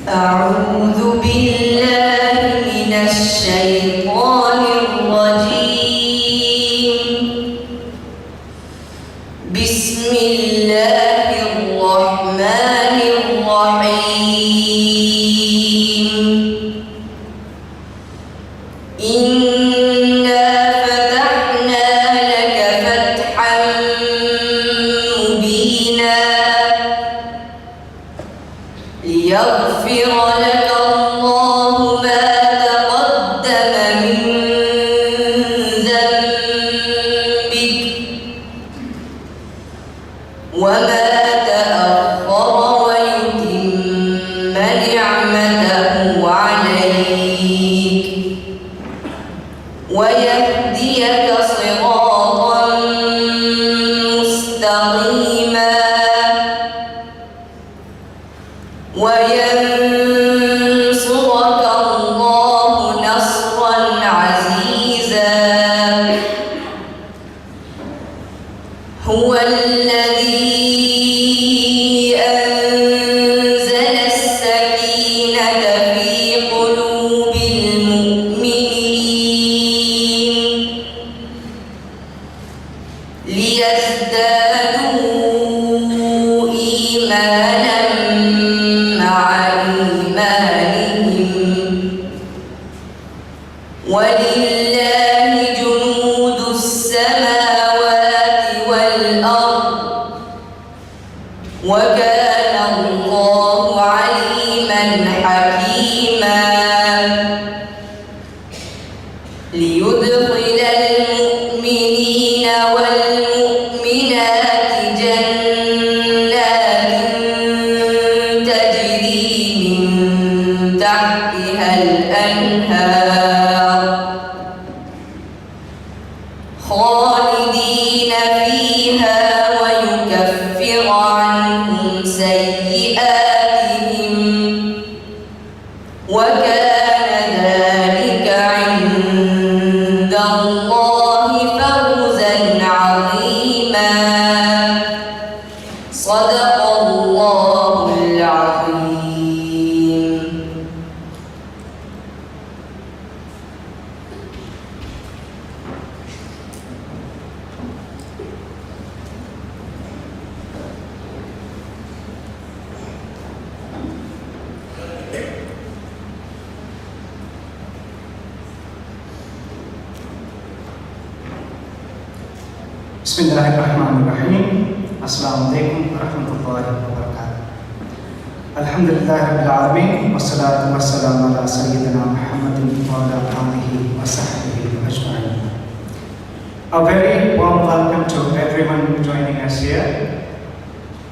أعوذ بالله من الشيطان الرجيم. بسم الله الرحمن الرحيم. إنا فتحنا لك فتحا مبينا ليغفر لك الله ما تقدم من ذنبك وما تأخر ويتم نعمته عليك ويهديك صراطا مستقيما وينصرك الله نصرا عزيزا. هو الذي أنزل السكينة في قلوب المؤمنين ليزدادوا إيمانا مع إيمانهم ولله جنود السماوات والأرض وكان الله عليما حكيما. ليدخل المؤمنين والمؤمنات جنات تجري من تحتها الأنهار خالدين فيها ويكفر عنهم سيئاتهم وكان ذلك عند الله فوزا عظيما. صدق الله العظيم. Bismillahirrahmanirrahim. Assalamualaikum warahmatullahi wabarakatuh. Alhamdulillah rabbil alamin wassalatu wassalamu ala sayyidina Muhammadin wa ala alihi wa sahbihi ajma'in. A very warm welcome to everyone joining us here.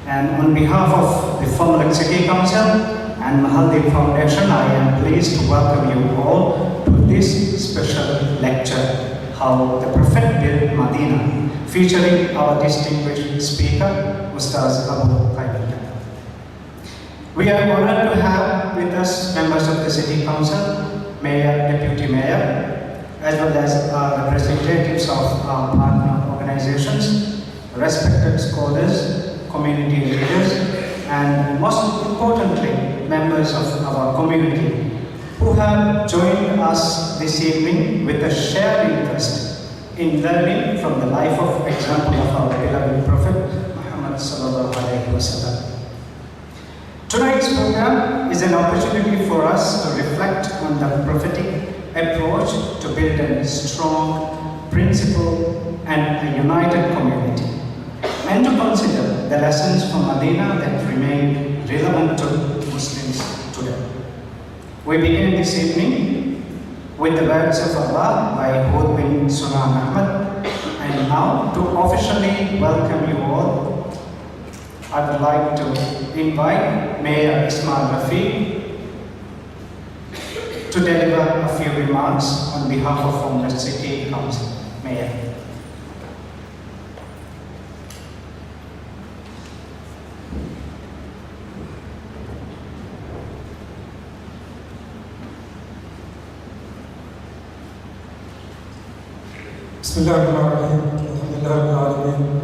And on behalf of the Formal Executive Council and Mahaldev Foundation, I am pleased to welcome you all to this special lecture, How the Prophet Built Madinah, featuring our distinguished speaker, Ustaz Abu Taymiyyah. We are honored to have with us members of the City Council, Mayor, Deputy Mayor, as well as representatives of our partner organizations, respected scholars, community leaders, and most importantly, members of our community who have joined us this evening with a shared interest in learning from the life of example of our beloved Prophet Muhammad sallallahu alaihi wasallam. Tonight's program is an opportunity for us to reflect on the prophetic approach to build a strong, principled, and a united community, and to consider the lessons from Madinah that remain relevant to Muslims today. We begin this evening with the words of Allah by Hud bin Sunan Ahmad. And now, to officially welcome you all, I would like to invite Mayor Ismail Rafiq to deliver a few remarks on behalf of Formal City Council. Mayor. Bismillahirrahmanirrahim. Alhamdulillahirrahmanirrahim.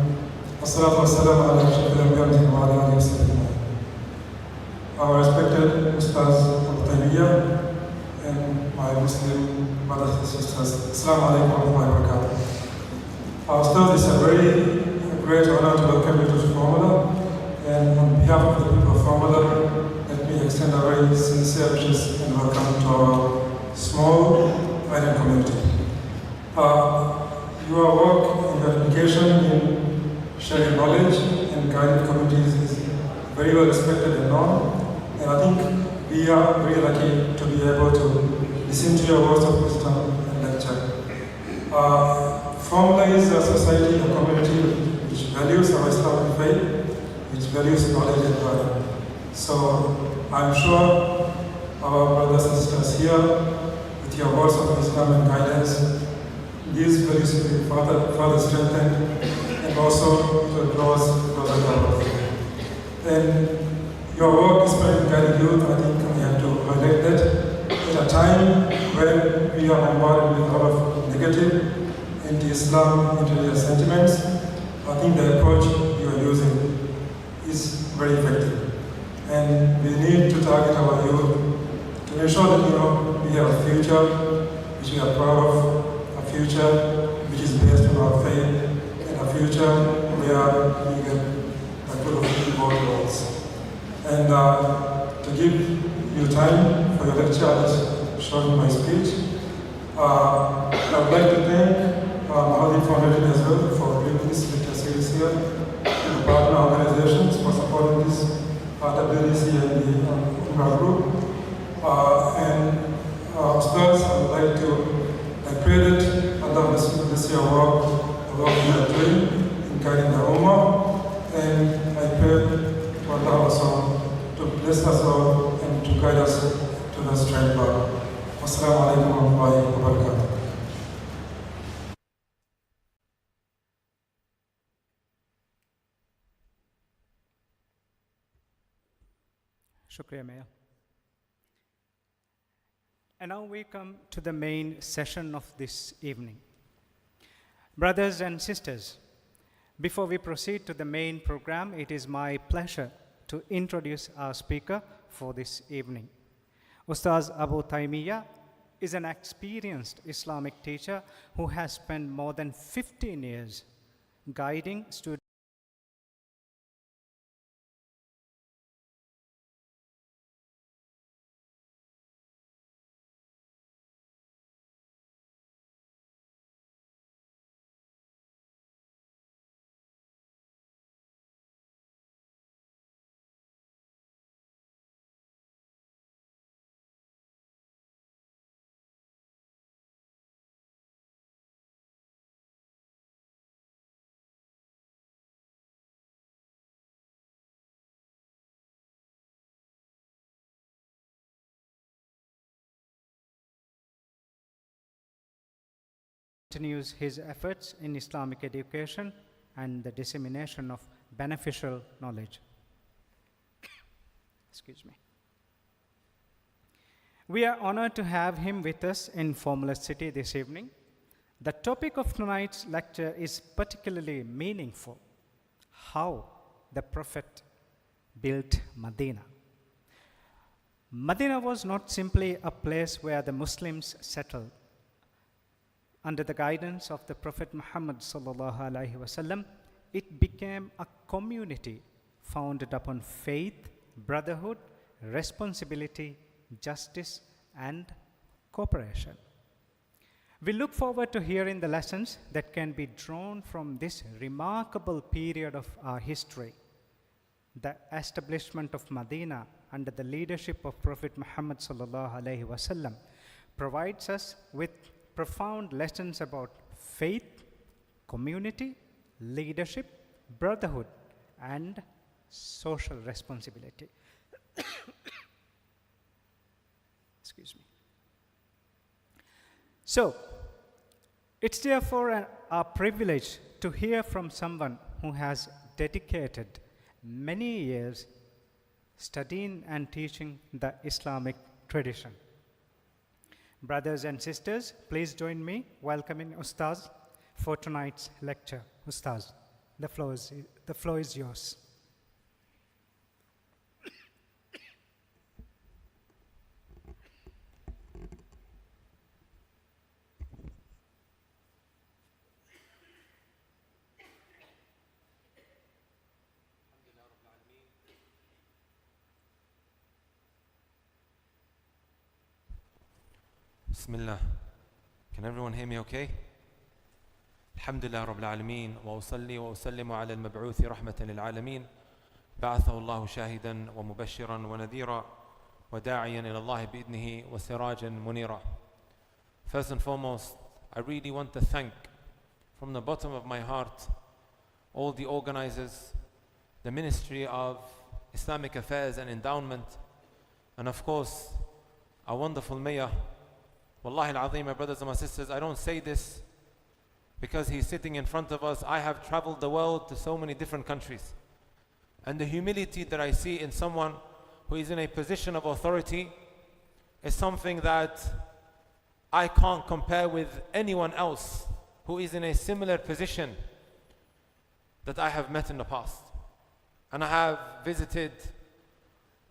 Wassalatu wassalamu ala ashrafil anbiya'i wa ala alihi wa sahbihi. our respected Ustaz of Taymiyyah, and my Muslim brothers and sisters. Assalamu alaikum wa rahmatullahi wa barakatuh. Our Ustaz, it's a very great honor to welcome you to Formula, and on behalf of the people of Formula, let me extend a very sincere wishes and welcome to our small island community. Your work and your dedication in sharing knowledge and guiding communities is very well respected and known, and I think we are very lucky to be able to listen to your words of wisdom and lecture. Formula is a society, a community which values our Islamic faith, which values knowledge and learning. So I'm sure our brothers and sisters here, with your words of wisdom and guidance, these values will be further strengthened, and also it will draw us closer to our faith. And your work is by guiding youth. I think we have to highlight that at a time when we are bombarded with a lot of negative anti-Islam, anti-religious sentiments, I think the approach you are using is very effective. And we need to target our youth to ensure that we have a future which we are proud of, a future which is based on our faith, and a future where we get a good of both worlds. And to give you time for your lecture, I'll just shorten my speech. I would like to thank Mahadi Foundation as well for bringing this lecture series here, and the partner organizations for supporting this WDC and the Umrah group. And Ustaz, I would like to pray that Allah bless your work, the work you are doing in guiding the Ummah, and I pray to Allah also to bless us all and to guide us to the straight path. Wassalamu alaikum wa rahmatullahi wa barakatuh. Shukriya, Mayor. And now we come to the main session of this evening. Brothers and sisters, before we proceed to the main program, it is my pleasure to introduce our speaker for this evening. Ustaz Abu Taymiyyah is an experienced Islamic teacher who has spent more than 15 years guiding students continues his efforts in Islamic education and the dissemination of beneficial knowledge. Excuse me. We are honored to have him with us in Formula City this evening. The topic of tonight's lecture is particularly meaningful: how the Prophet built Madinah. Madinah was not simply a place where the Muslims settled. Under the guidance of the Prophet Muhammad sallallahu alaihi wasallam, it became a community founded upon faith, brotherhood, responsibility, justice, and cooperation. We look forward to hearing the lessons that can be drawn from this remarkable period of our history. The establishment of Madinah under the leadership of Prophet Muhammad sallallahu alaihi wasallam provides us with profound lessons about faith, community, leadership, brotherhood, and social responsibility. Excuse me. So, it's therefore our privilege to hear from someone who has dedicated many years studying and teaching the Islamic tradition. Brothers and sisters, please join me welcoming Ustaz for tonight's lecture. Ustaz, the floor is yours. Bismillah. Can everyone hear me okay? Alhamdulillah Rabbil Alameen wa usalli wa usallimu ala al-mab'uthi rahmatan lil-alamin ba'athahu Allahu shahidan wa mubashiran wa nadhira wa da'iyan ila Allah bi'idnihi wa sirajan munira. First and foremost, I really want to thank from the bottom of my heart all the organizers, the Ministry of Islamic Affairs and Endowment, and of course our wonderful mayor. Wallahi al-Azim, my brothers and my sisters, I don't say this because he's sitting in front of us. I have traveled the world to so many different countries, and the humility that I see in someone who is in a position of authority is something that I can't compare with anyone else who is in a similar position that I have met in the past. And I have visited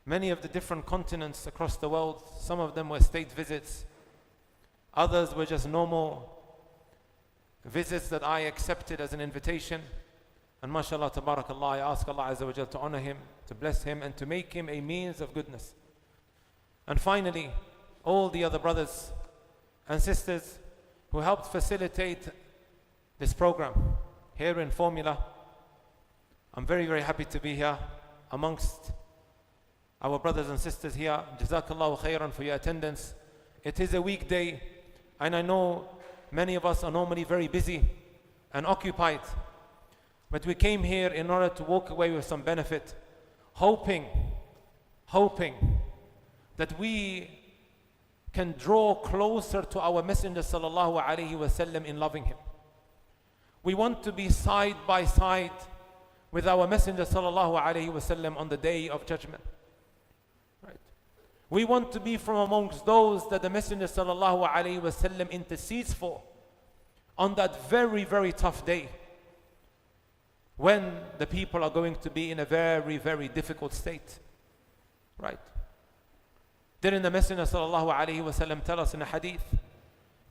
many of the different continents across the world. Some of them were state visits. Others were just normal visits that I accepted as an invitation. And mashallah, tabarakallah, I ask Allah Azza wa Jal to honor him, to bless him, and to make him a means of goodness. And finally, all the other brothers and sisters who helped facilitate this program here in Formula. I'm very, very happy to be here amongst our brothers and sisters here. Jazakallahu khairan for your attendance. It is a weekday, and I know many of us are normally very busy and occupied, but we came here in order to walk away with some benefit, hoping that we can draw closer to our Messenger sallallahu alaihi wasallam in loving him. We want to be side by side with our Messenger sallallahu alaihi wasallam on the day of judgment. Right? We want to be from amongst those that the Messenger sallallahu alaihi wasallam intercedes for on that very, very tough day, when the people are going to be in a very, very difficult state. Right? Didn't the Messenger sallallahu alaihi wasallam tell us in a hadith,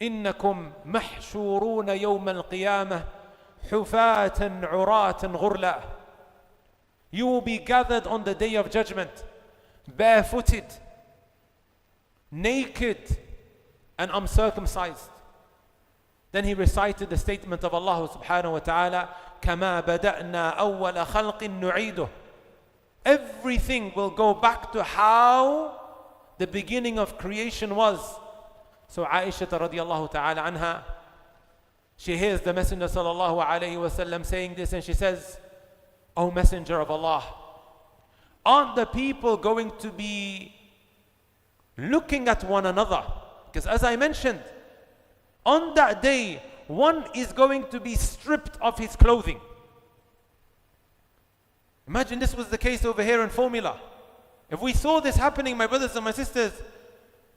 إنكم محشورون يوم القيامة حفاة عراة غرلا. You will be gathered on the day of judgment, barefooted, naked, and uncircumcised. Then he recited the statement of Allah subhanahu wa ta'ala, كما بدأنا أول خلق نعيده. Everything will go back to how the beginning of creation was. So Aisha radiallahu ta'ala anha, she hears the Messenger sallallahu alayhi wasallam saying this, and she says, O Messenger of Allah, aren't the people going to be looking at one another? Because as I mentioned, on that day, one is going to be stripped of his clothing. Imagine this was the case over here in Formula. If we saw this happening, my brothers and my sisters,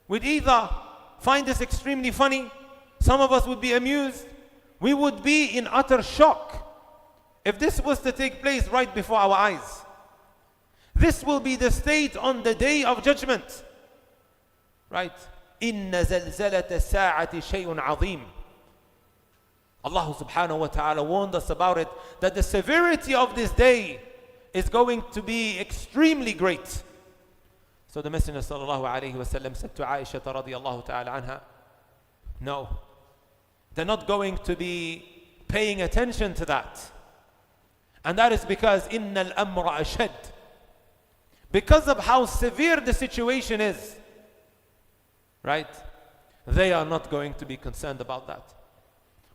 we'd either find this extremely funny, some of us would be amused, we would be in utter shock if this was to take place right before our eyes. This will be the state on the day of judgment. Right? إِنَّ زَلْزَلَةَ السَّاعَةِ شَيْءٌ عَظِيمٌ. Allah subhanahu wa ta'ala warned us about it, that the severity of this day is going to be extremely great. So the Messenger sallallahu alayhi wa sallam said to Aisha radiyallahu ta'ala anha, no, they're not going to be paying attention to that. And that is because إِنَّ الْأَمْرَ أَشَدْ. Because of how severe the situation is, right? They are not going to be concerned about that.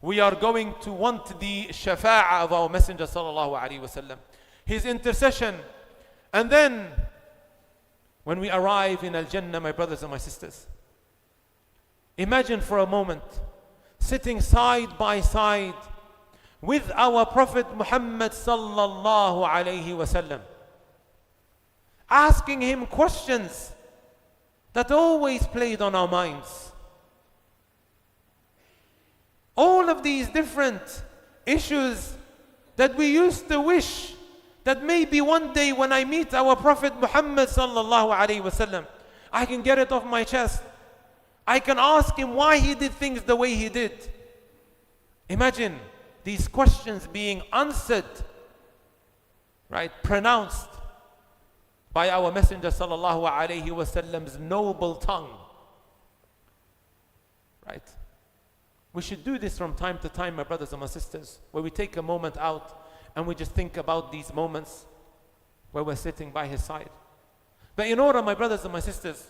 We are going to want the shafa'ah of our Messenger sallallahu alayhi wa sallam, his intercession. And then when we arrive in Al-Jannah, my brothers and my sisters, imagine for a moment sitting side by side with our Prophet Muhammad sallallahu alayhi wa sallam, asking him questions that always played on our minds. All of these different issues that we used to wish that maybe one day when I meet our Prophet Muhammad sallallahu alaihi wasallam, I can get it off my chest. I can ask him why he did things the way he did. Imagine these questions being answered, right, pronounced by our Messenger sallallahu alaihi wasallam's noble tongue. right? We should do this from time to time, my brothers and my sisters, where we take a moment out and we just think about these moments where we're sitting by his side. But in order, my brothers and my sisters,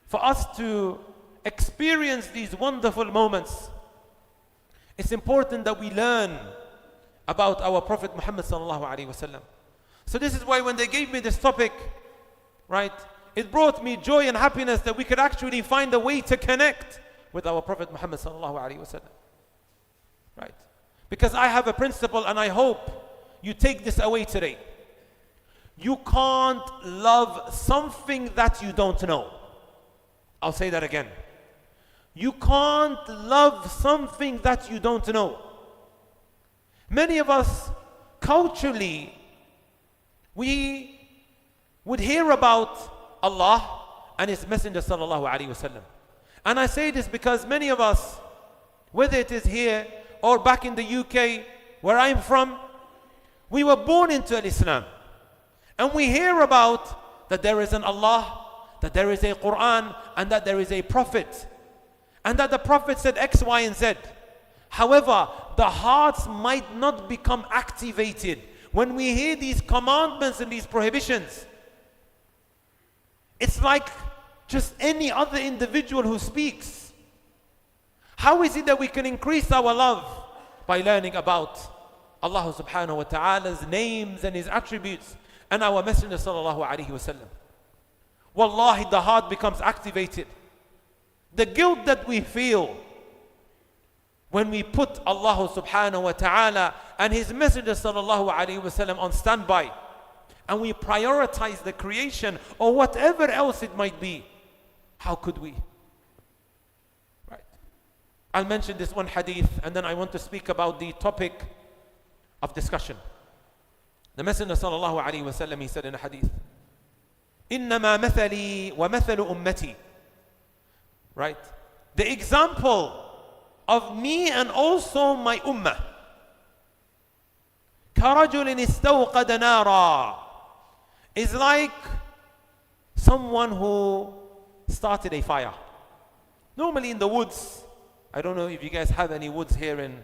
for us to experience these wonderful moments, it's important that we learn about our Prophet Muhammad sallallahu alaihi wasallam. So this is why when they gave me this topic, right, it brought me joy and happiness that we could actually find a way to connect with our Prophet Muhammad sallallahu alaihi wasallam, right? Because I have a principle, and I hope you take this away today. You can't love something that you don't know. I'll say that again. You can't love something that you don't know. Many of us, culturally, we would hear about Allah and His Messenger sallallahu alaihi wasallam. And I say this because many of us, whether it is here or back in the UK, where I'm from, we were born into Islam. And we hear about that there is an Allah, that there is a Quran, and that there is a Prophet. And that the Prophet said X, Y, and Z. However, the hearts might not become activated when we hear these commandments and these prohibitions. It's like just any other individual who speaks. How is it that we can increase our love? By learning about Allah subhanahu wa ta'ala's names and His attributes and our Messenger sallallahu alaihi wasallam. Wallahi, the heart becomes activated. The guilt that we feel when we put Allah subhanahu wa ta'ala and His Messenger sallallahu alaihi wasallam on standby, and we prioritize the creation or whatever else it might be, how could we? Right. I'll mention this one hadith, and then I want to speak about the topic of discussion. The Messenger sallallahu alaihi wasallam, he said in a hadith, إنما مثلي ومثل أمتي. Right? The example of me and also my ummah. كرجل استوقد نارا, is like someone who started a fire. Normally in the woods, I don't know if you guys have any woods here in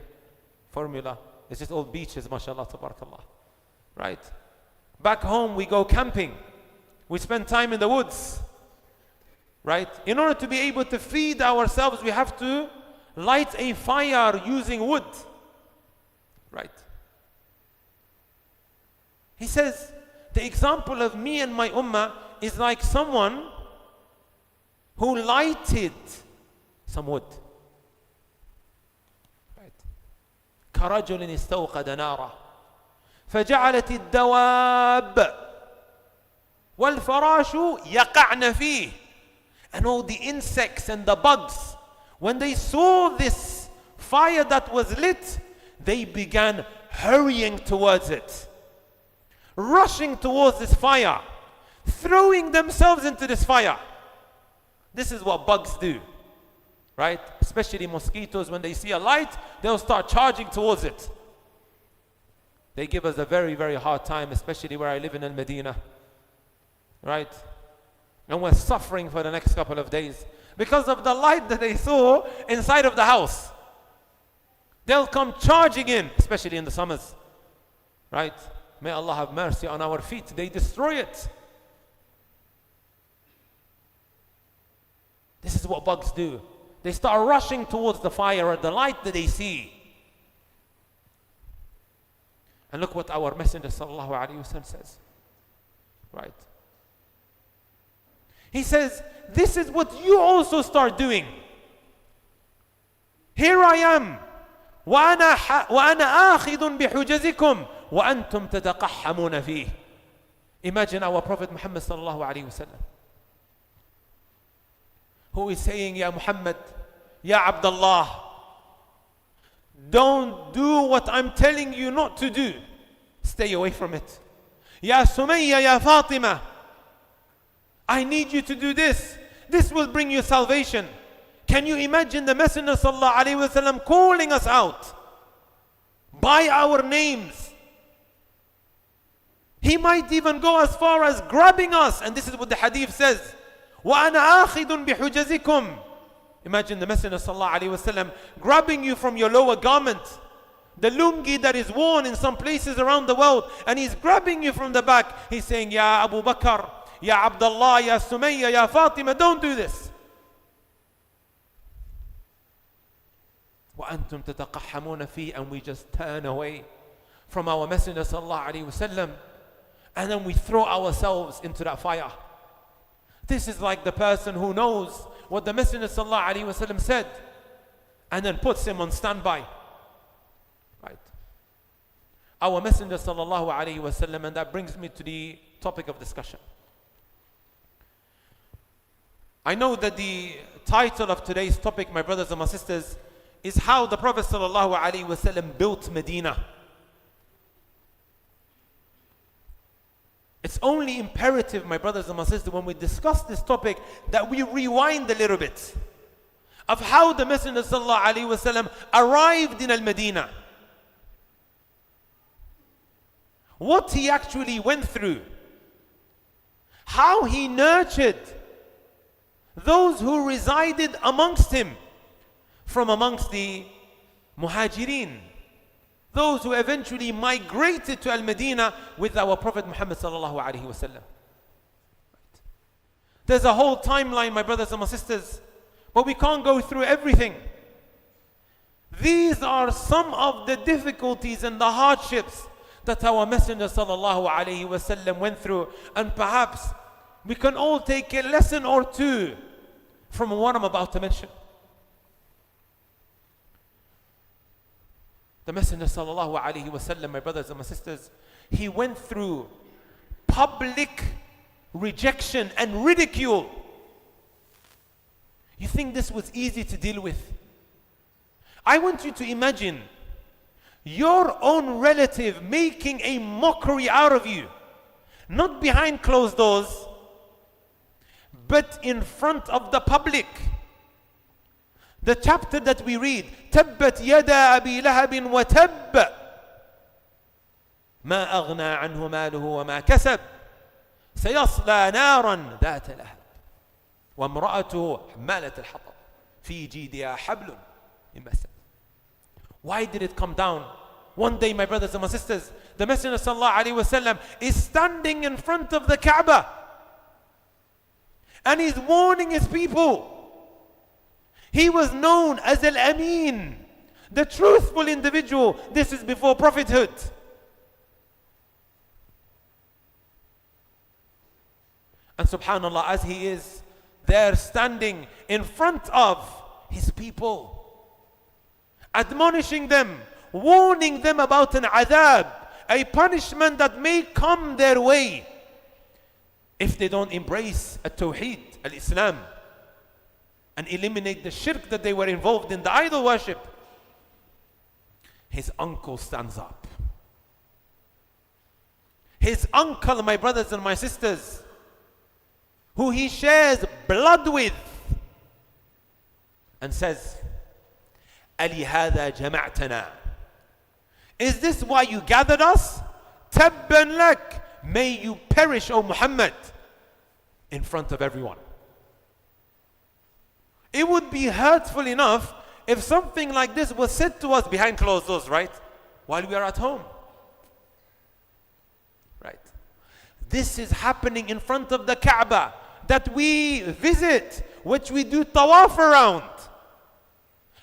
Formula. It's just all beaches, mashallah, tabarakallah. Right? Back home we go camping. We spend time in the woods. Right? In order to be able to feed ourselves, we have to light a fire using wood. Right? He says, the example of me and my ummah is like someone who lighted some wood. Right? كرجل استوقد نارا فجعلت الدواب والفراش يقعن فيه. And all the insects and the bugs, when they saw this fire that was lit, they began hurrying towards it, rushing towards this fire, throwing themselves into this fire. This is what bugs do, right? Especially mosquitoes, when they see a light, they'll start charging towards it. They give us a very, very hard time, especially where I live in Madinah, right? And we're suffering for the next couple of days because of the light that they saw inside of the house. They'll come charging in, especially in the summers, right? May Allah have mercy on our feet. They destroy it. This is what bugs do. They start rushing towards the fire or the light that they see. And look what our Messenger sallallahu alaihi wasallam says, right? He says, this is what you also start doing. Here I am. وأنا آخذ بحجزكم وأنتم تتقحمون فيه. Imagine our Prophet Muhammad sallallahu alaihi wasallam, who is saying, Ya Muhammad, Ya Abdullah, don't do what I'm telling you not to do. Stay away from it. Ya Sumayya, Ya Fatima, I need you to do this. This will bring you salvation. Can you imagine the Messenger sallallahu alaihi wasallam calling us out by our names? He might even go as far as grabbing us, and this is what the hadith says. وَأَنَا آخِذٌ بِحُجَزِكُمْ. Imagine the Messenger sallallahu alaihi wasallam grabbing you from your lower garment, the lungi that is worn in some places around the world, and he's grabbing you from the back. He's saying, Ya Abu Bakr, Ya Abdullah, Ya Sumayya, Ya Fatima, don't do this. وَأَنْتُمْ تَتَقَحَّمُونَ فِيهِ, and we just turn away from our Messenger sallallahu alaihi wasallam, and then we throw ourselves into that fire. This is like the person who knows what the Messenger sallallahu alaihi wasallam said and then puts him on standby. Right? Our Messenger sallallahu alaihi wasallam, and that brings me to the topic of discussion. I know that the title of today's topic, my brothers and my sisters, is how the Prophet sallallahu alaihi wasallam built Medina. It's only imperative, my brothers and my sisters, when we discuss this topic, that we rewind a little bit of how the Messenger sallallahu alaihi wasallam arrived in Al-Madinah. What he actually went through. How he nurtured those who resided amongst him from amongst the Muhajirin, those who eventually migrated to Al-Madinah with our Prophet Muhammad sallallahu alaihi wasallam. There's a whole timeline, my brothers and my sisters, but we can't go through everything. These are some of the difficulties and the hardships that our Messenger sallallahu alaihi wasallam went through, and perhaps we can all take a lesson or two from what I'm about to mention. The Messenger sallallahu alaihi wasallam, my brothers and my sisters, he went through public rejection and ridicule. You think this was easy to deal with? I want you to imagine your own relative making a mockery out of you, not behind closed doors, but in front of the public. The chapter that we read, تبت يدا أبي لهب وتب ما أغنى عنه ماله وما كسب سيصلى نارا ذات لهب وامرأته حمالة الحطب في جيدها حبل من مسد. Why did it come down? One day, my brothers and my sisters, the Messenger sallallahu alaihi wasallam is standing in front of the Kaaba and he's warning his people. He was known as Al-Amin, the truthful individual. This is before prophethood. And subhanallah, as he is there standing in front of his people, admonishing them, warning them about an adhab, a punishment that may come their way if they don't embrace al-Tawheed, al-Islam, and eliminate the shirk that they were involved in, the idol worship. His uncle stands up. His uncle, my brothers and my sisters, who he shares blood with, and says, Ali hada jama'tana. Is this why you gathered us? Tabban lak. May you perish, O Muhammad, in front of everyone. It would be hurtful enough if something like this was said to us behind closed doors, right? While we are at home. Right? This is happening in front of the Kaaba that we visit, which we do tawaf around.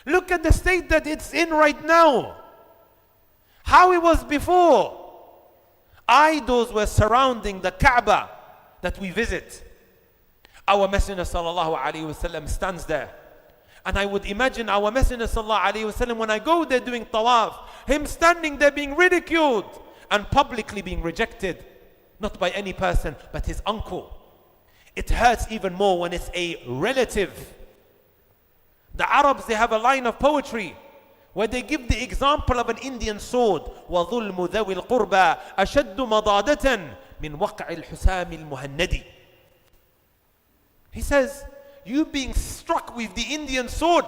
Look at the state that it's in right now. How it was before. Idols were surrounding the Kaaba that we visit. Our Messenger sallallahu alaihi wasallam stands there. And I would imagine our Messenger sallallahu alaihi wasallam, when I go there doing tawaf, him standing there being ridiculed and publicly being rejected. Not by any person, but his uncle. It hurts even more when it's a relative. The Arabs, they have a line of poetry where they give the example of an Indian sword. وَظُلْمُ ذَوِي الْقُرْبَى أَشَدُّ مَضَادَةً مِنْ وَقْعِ الْحُسَامِ الْمُهَنَّدِ. He says, you being struck with the Indian sword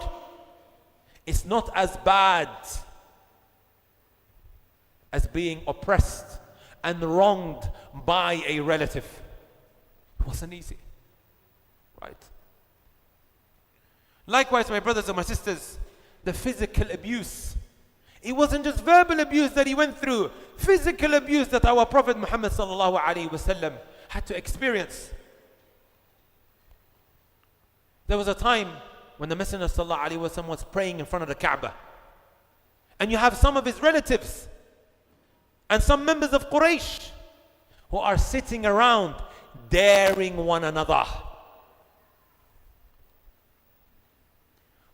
is not as bad as being oppressed and wronged by a relative. It wasn't easy. Right? Likewise, my brothers and my sisters, the physical abuse. It wasn't just verbal abuse that he went through, physical abuse that our Prophet Muhammad sallallahu alaihi wasallam had to experience. There was a time when the Messenger sallallahu alaihi wasallam was praying in front of the Kaaba, and you have some of his relatives and some members of Quraysh who are sitting around daring one another.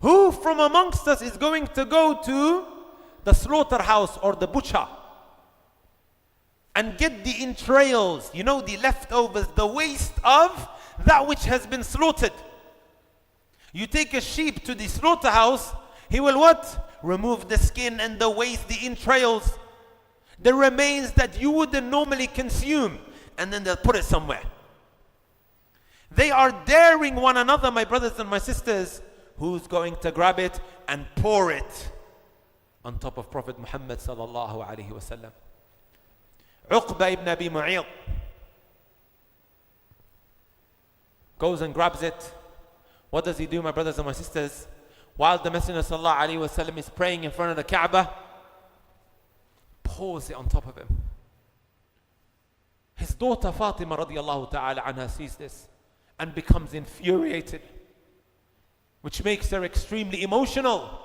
Who from amongst us is going to go to the slaughterhouse or the butcher and get the entrails, the leftovers, the waste of that which has been slaughtered? You take a sheep to the slaughterhouse, he will what? Remove the skin and the waste, the entrails, the remains that you wouldn't normally consume, and then they'll put it somewhere. They are daring one another, my brothers and my sisters, who's going to grab it and pour it on top of Prophet Muhammad sallallahu alaihi wasallam. Uqba ibn Abi Mu'ayt goes and grabs it. What does he do, my brothers and my sisters? While the Messenger sallallahu alaihi wasallam is praying in front of the Kaaba, pours it on top of him. His daughter Fatima radiallahu ta'ala anha sees this and becomes infuriated, which makes her extremely emotional,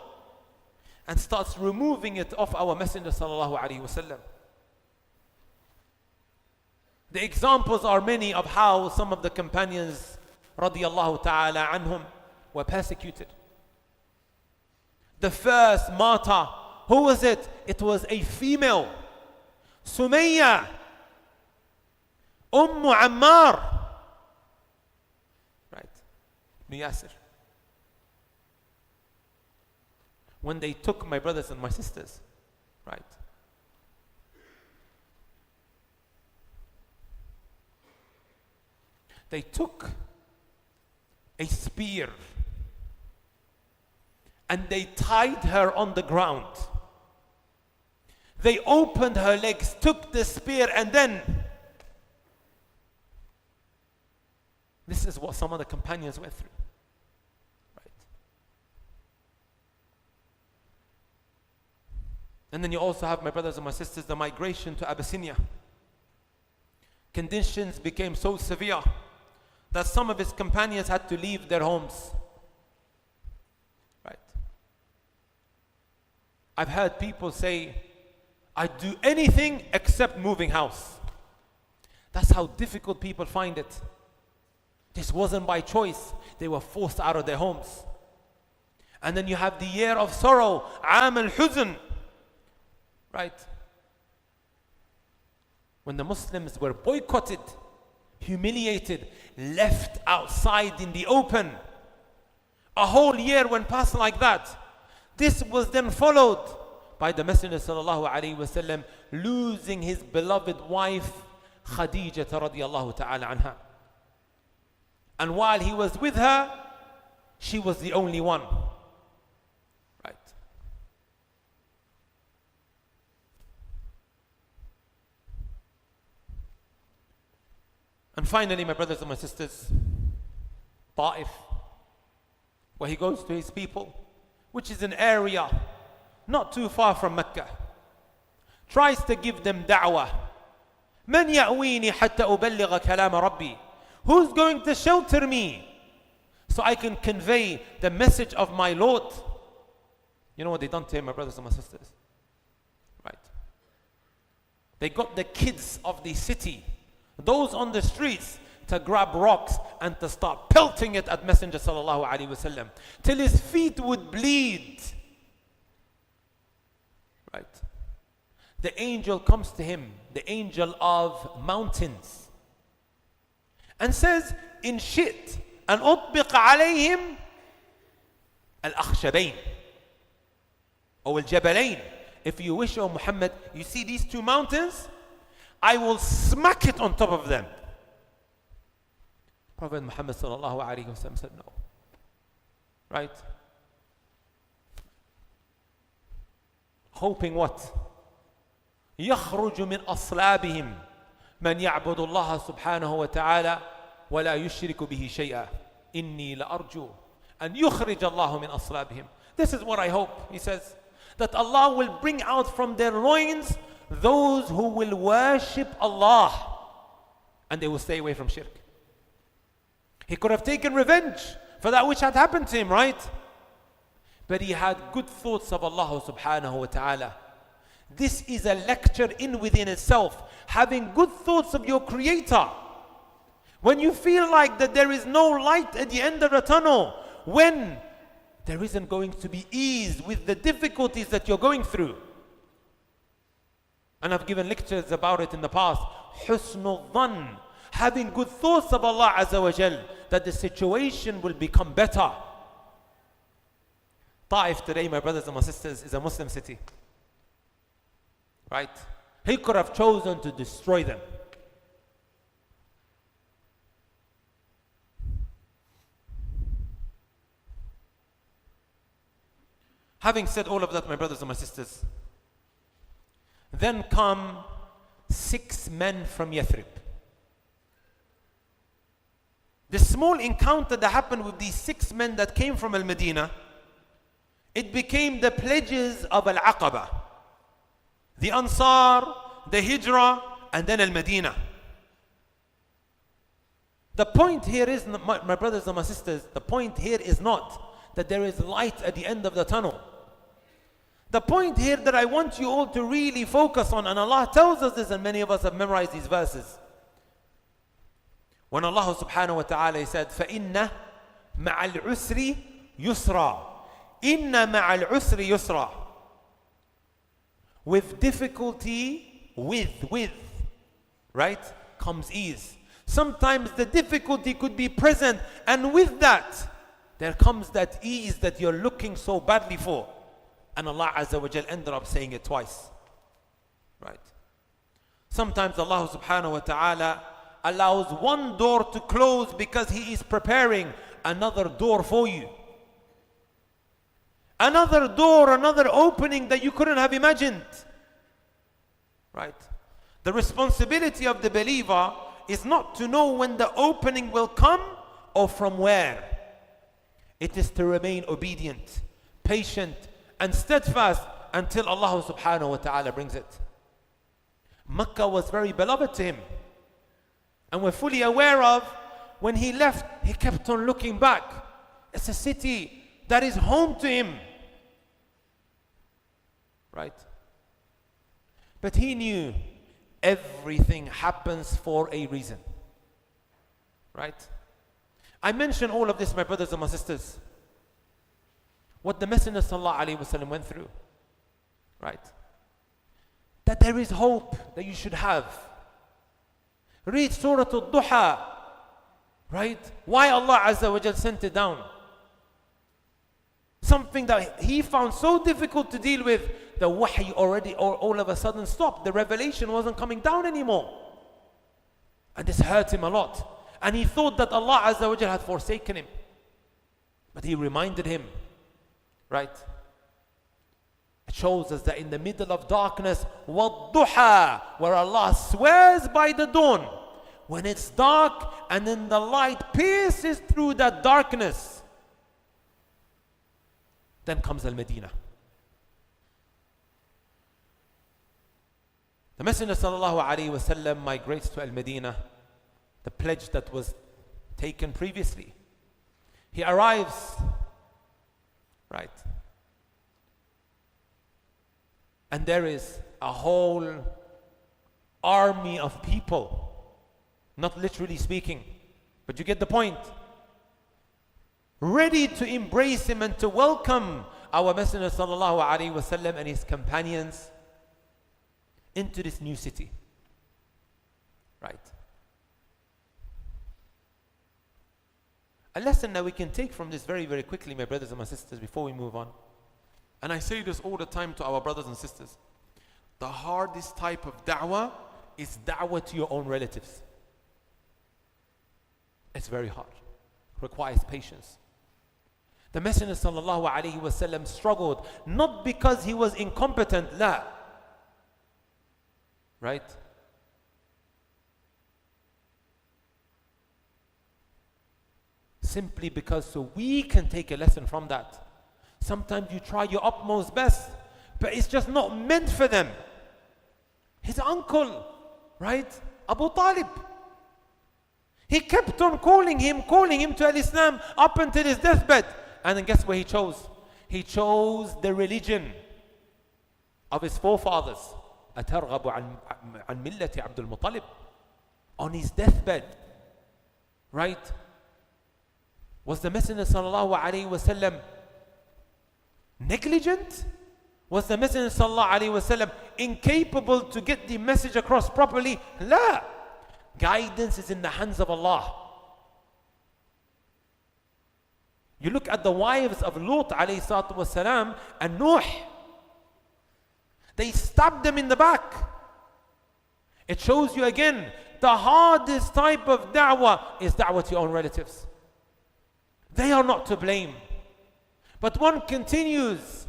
and starts removing it off our Messenger sallallahu alaihi wasallam. The examples are many of how some of the companions radiallahu ta'ala anhum were persecuted. The first martyr, who was it? It was a female, Sumayyah, Ammar, right? Ibn Yasir. When they took, my brothers and my sisters, right? They took a spear and they tied her on the ground. They opened her legs, took the spear, and then this is what some of the companions went through. Right? And then you also have, my brothers and my sisters, the migration to Abyssinia. Conditions became so severe that some of his companions had to leave their homes. Right? I've heard people say, I'd do anything except moving house. That's how difficult people find it. This wasn't by choice. They were forced out of their homes. And then you have the year of sorrow, Aam al-Huzn. Right? When the Muslims were boycotted, humiliated, left outside in the open. A whole year went past like that. This was then followed by the Messenger sallallahu alaihi wasallam losing his beloved wife Khadijah radiyallahu ta'ala anha. And while he was with her, she was the only one. Right? And finally, my brothers and my sisters, Ta'if, where he goes to his people, which is an area not too far from Mecca, tries to give them da'wah. من يأويني حتى أبلغ كلام ربي? Who's going to shelter me so I can convey the message of my Lord? You know what they done to him, my brothers and my sisters? Right? They got the kids of the city, those on the streets, to grab rocks and to start pelting it at Messenger sallallahu alaihi wasallam till his feet would bleed. Right? The angel comes to him, the angel of mountains, and says, in shit an utbiq alayhim al-akhshabain or al-jabalain. If you wish, O Muhammad, you see these two mountains, I will smack it on top of them. Prophet Muhammad sallallahu alaihi wasallam said no. Right? Hoping what? يخرج من أصلابهم من يعبد الله سبحانه وتعالى ولا يشرك به شيئا إني لأرجو and يخرج الله من أصلابهم. This is what I hope, he says, that Allah will bring out from their loins those who will worship Allah, and they will stay away from shirk. He could have taken revenge for that which had happened to him, right? But he had good thoughts of Allah subhanahu wa ta'ala. This is a lecture in within itself. Having good thoughts of your Creator. When you feel like that there is no light at the end of the tunnel, when there isn't going to be ease with the difficulties that you're going through. And I've given lectures about it in the past. Husnul dhann, having good thoughts of Allah Azza wa Jal, that the situation will become better. Ta'if today, my brothers and my sisters, is a Muslim city. Right? He could have chosen to destroy them. Having said all of that, my brothers and my sisters, then come 6 men from Yathrib. The small encounter that happened with these 6 men that came from Al-Madinah, it became the pledges of Al-Aqaba. The Ansar, the Hijrah, and then Al-Madinah. The point here is, my brothers and my sisters, the point here is not that there is light at the end of the tunnel. The point here that I want you all to really focus on, and Allah tells us this, and many of us have memorized these verses. When Allah subhanahu wa ta'ala said, فَإِنَّ مَعَ الْعُسْرِ يُسْرًا إِنَّ مَعَ الْعُسْرِ يُسْرًا. With difficulty, right, comes ease. Sometimes the difficulty could be present, and with that, there comes that ease that you're looking so badly for. And Allah Azza wa Jal ended up saying it twice. Right? Sometimes Allah subhanahu wa ta'ala allows one door to close because He is preparing another door for you. Another door, another opening that you couldn't have imagined. Right? The responsibility of the believer is not to know when the opening will come or from where. It is to remain obedient, patient, and steadfast until Allah subhanahu wa ta'ala brings it. Makkah was very beloved to him. And we're fully aware of when he left, he kept on looking back. It's a city that is home to him. Right? But he knew everything happens for a reason. Right? I mention all of this, my brothers and my sisters. What the Messenger sallallahu alaihi wasallam went through. Right? That there is hope that you should have. Read Surah Al-Duha. Right? Why Allah Azza wa Jal sent it down? Something that he found so difficult to deal with, the wahy already all of a sudden stopped. The revelation wasn't coming down anymore. And this hurt him a lot. And he thought that Allah Azza wa Jal had forsaken him. But he reminded him. Right? It shows us that in the middle of darkness, وَالضُّحَى, where Allah swears by the dawn, when it's dark and then the light pierces through that darkness, then comes Al-Madinah. The Messenger sallallahu alaihi wasallam migrates to Al-Madinah, the pledge that was taken previously. He arrives, right? And there is a whole army of people, not literally speaking, but you get the point, ready to embrace him and to welcome our Messenger sallallahu alaihi wasallam and his companions into this new city. Right? A lesson that we can take from this very, very quickly, my brothers and my sisters, before we move on. And I say this all the time to our brothers and sisters. The hardest type of da'wah is da'wah to your own relatives. It's very hard. It requires patience. The Messenger sallallahu alaihi wasallam struggled, not because he was incompetent, la. Right? simply because so we can take a lesson from that. Sometimes you try your utmost best, but it's just not meant for them. His uncle, right? Abu Talib. He kept on calling him to Al-Islam up until his deathbed. And then guess what he chose? He chose the religion of his forefathers. أَتَرْغَبُ عَنْ مِلَّةِ عَبْدُ الْمُطَّلِبِ. On his deathbed, right? Was the Messenger sallallahu alaihi wasallam negligent? Was the Messenger sallallahu alaihi wasallam incapable to get the message across properly? La. Guidance is in the hands of Allah. You look at the wives of Lut alayhi salatu wasalam and Nuh. They stabbed them in the back. It shows you again, the hardest type of da'wah is da'wah to your own relatives. They are not to blame. But one continues,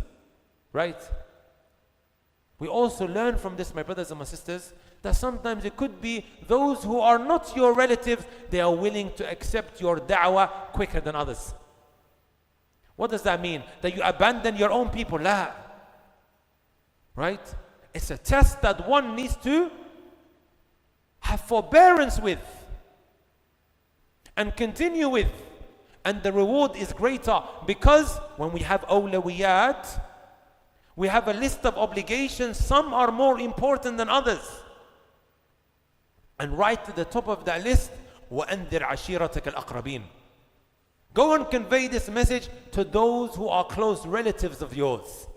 right? We also learn from this, my brothers and my sisters, that sometimes it could be those who are not your relatives, they are willing to accept your da'wah quicker than others. What does that mean? That you abandon your own people? La. Right? It's a test that one needs to have forbearance with and continue with. And the reward is greater because when we have awlawiyat, we have a list of obligations. Some are more important than others. And right to the top of that list, وَأَنذِرْ عَشِيرَتَكَ الْأَقْرَبِينَ. Go and convey this message to those who are close relatives of yours.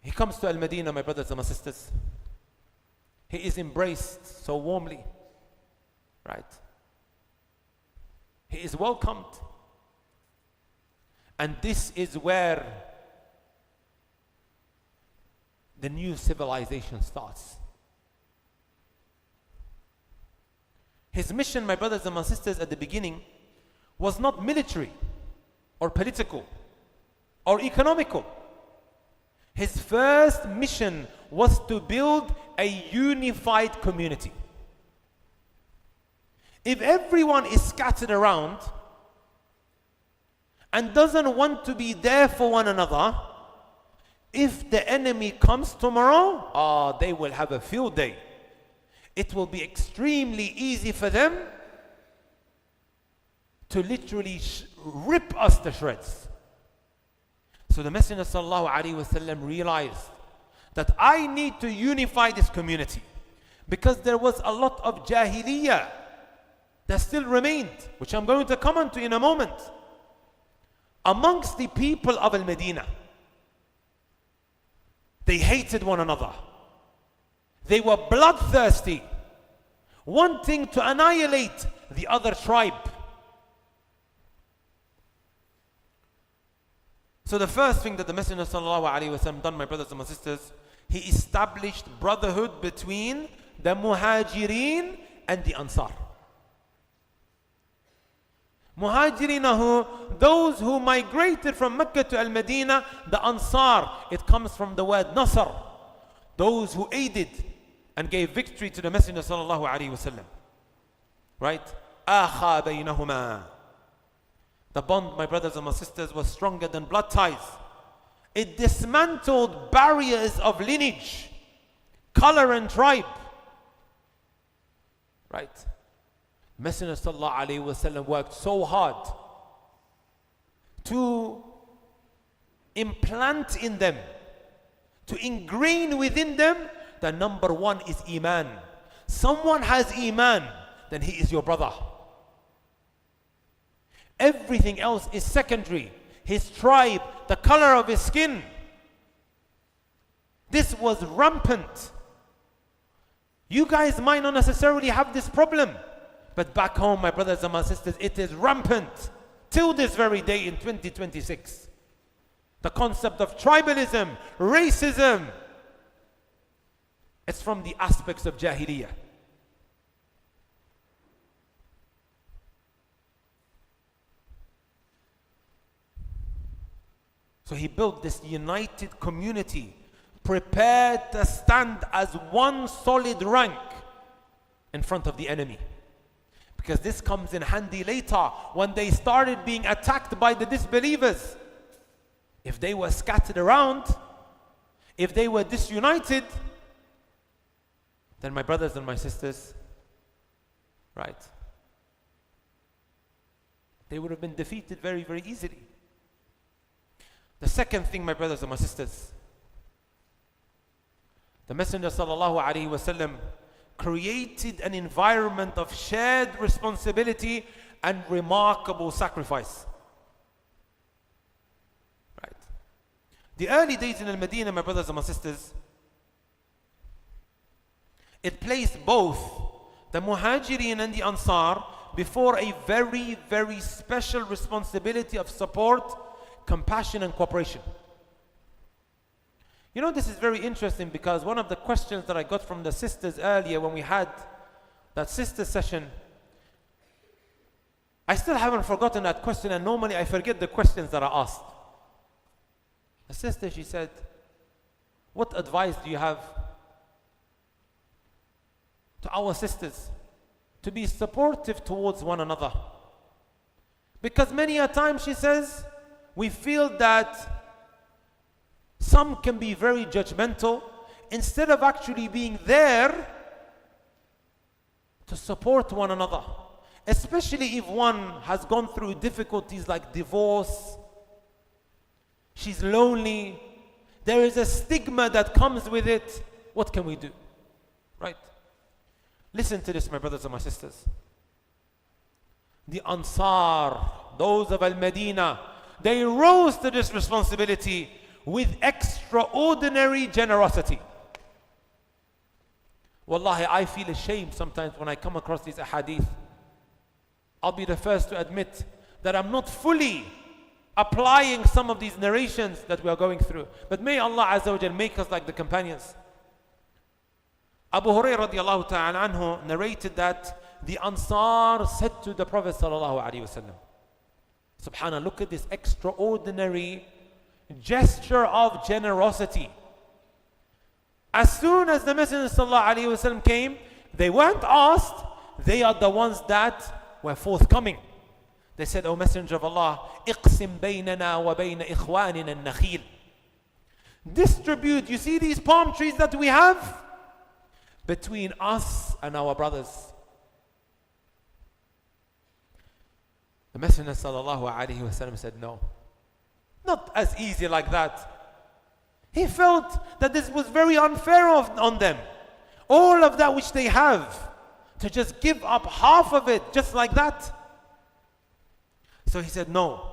He comes to Al-Madinah, my brothers and my sisters. He is embraced so warmly, right? He is welcomed. And this is where the new civilization starts. His mission, my brothers and my sisters, at the beginning was not military or political or economical. His first mission was to build a unified community. If everyone is scattered around and doesn't want to be there for one another, if the enemy comes tomorrow, they will have a field day. It will be extremely easy for them to literally rip us to shreds. So the Messenger sallallahu alaihi wasallam realized that I need to unify this community because there was a lot of jahiliyyah that still remained, which I'm going to come on to in a moment, amongst the people of Al-Madinah. They hated one another. They were bloodthirsty, wanting to annihilate the other tribe. So the first thing that the Messenger sallallahu alaihi wasallam done, my brothers and my sisters, he established brotherhood between the Muhajirin and the Ansar. Muhajirin are who? Those who migrated from Mecca to Al-Madinah. The Ansar, it comes from the word Nasr. Those who aided and gave victory to the Messenger sallallahu alaihi wasallam. Right? Akha baynahuma. The bond, my brothers and my sisters, was stronger than blood ties. It dismantled barriers of lineage, color and tribe. Right? Messenger sallallahu alaihi wasallam worked so hard to implant in them, to ingrain within them, that number one is Iman. Someone has Iman, then he is your brother. Everything else is secondary. His tribe, the color of his skin. This was rampant. You guys might not necessarily have this problem, but back home, my brothers and my sisters, it is rampant till this very day in 2026. The concept of tribalism, racism, it's from the aspects of Jahiliyyah. So he built this united community, prepared to stand as one solid rank in front of the enemy. Because this comes in handy later when they started being attacked by the disbelievers. If they were scattered around, if they were disunited, then my brothers and my sisters, right, they would have been defeated very, very easily. The second thing, my brothers and my sisters, the Messenger sallallahu alaihi wasallam created an environment of shared responsibility and remarkable sacrifice. Right. The early days in Madinah, my brothers and my sisters, it placed both the Muhajirin and the Ansar before a very, very special responsibility of support, compassion, and cooperation. You know, this is very interesting because one of the questions that I got from the sisters earlier when we had that sister session, I still haven't forgotten that question, and normally I forget the questions that are asked. A sister, she said, what advice do you have to our sisters to be supportive towards one another? Because many a time, she says, we feel that some can be very judgmental instead of actually being there to support one another. Especially if one has gone through difficulties like divorce, she's lonely, there is a stigma that comes with it. What can we do? Right? Listen to this, my brothers and my sisters. The Ansar, those of Al-Madinah, they rose to this responsibility with extraordinary generosity. Wallahi, I feel ashamed sometimes when I come across these ahadith. I'll be the first to admit that I'm not fully applying some of these narrations that we are going through. But may Allah Azza wa Jal make us like the companions. Abu Hurairah radiallahu ta'ala anhu narrated that the Ansar said to the Prophet sallallahu alaihi wasallam, Subhanallah, look at this extraordinary gesture of generosity. As soon as the Messenger sallallahu alaihi wasallam came, they weren't asked, they are the ones that were forthcoming. They said, O Messenger of Allah, اقسم بيننا وبين إخواننا النخيل. Distribute, you see these palm trees that we have? Between us and our brothers. The Messenger sallallahu alaihi wasallam said, no. Not as easy like that. He felt that this was very unfair on them. All of that which they have, to just give up half of it just like that. So he said, no.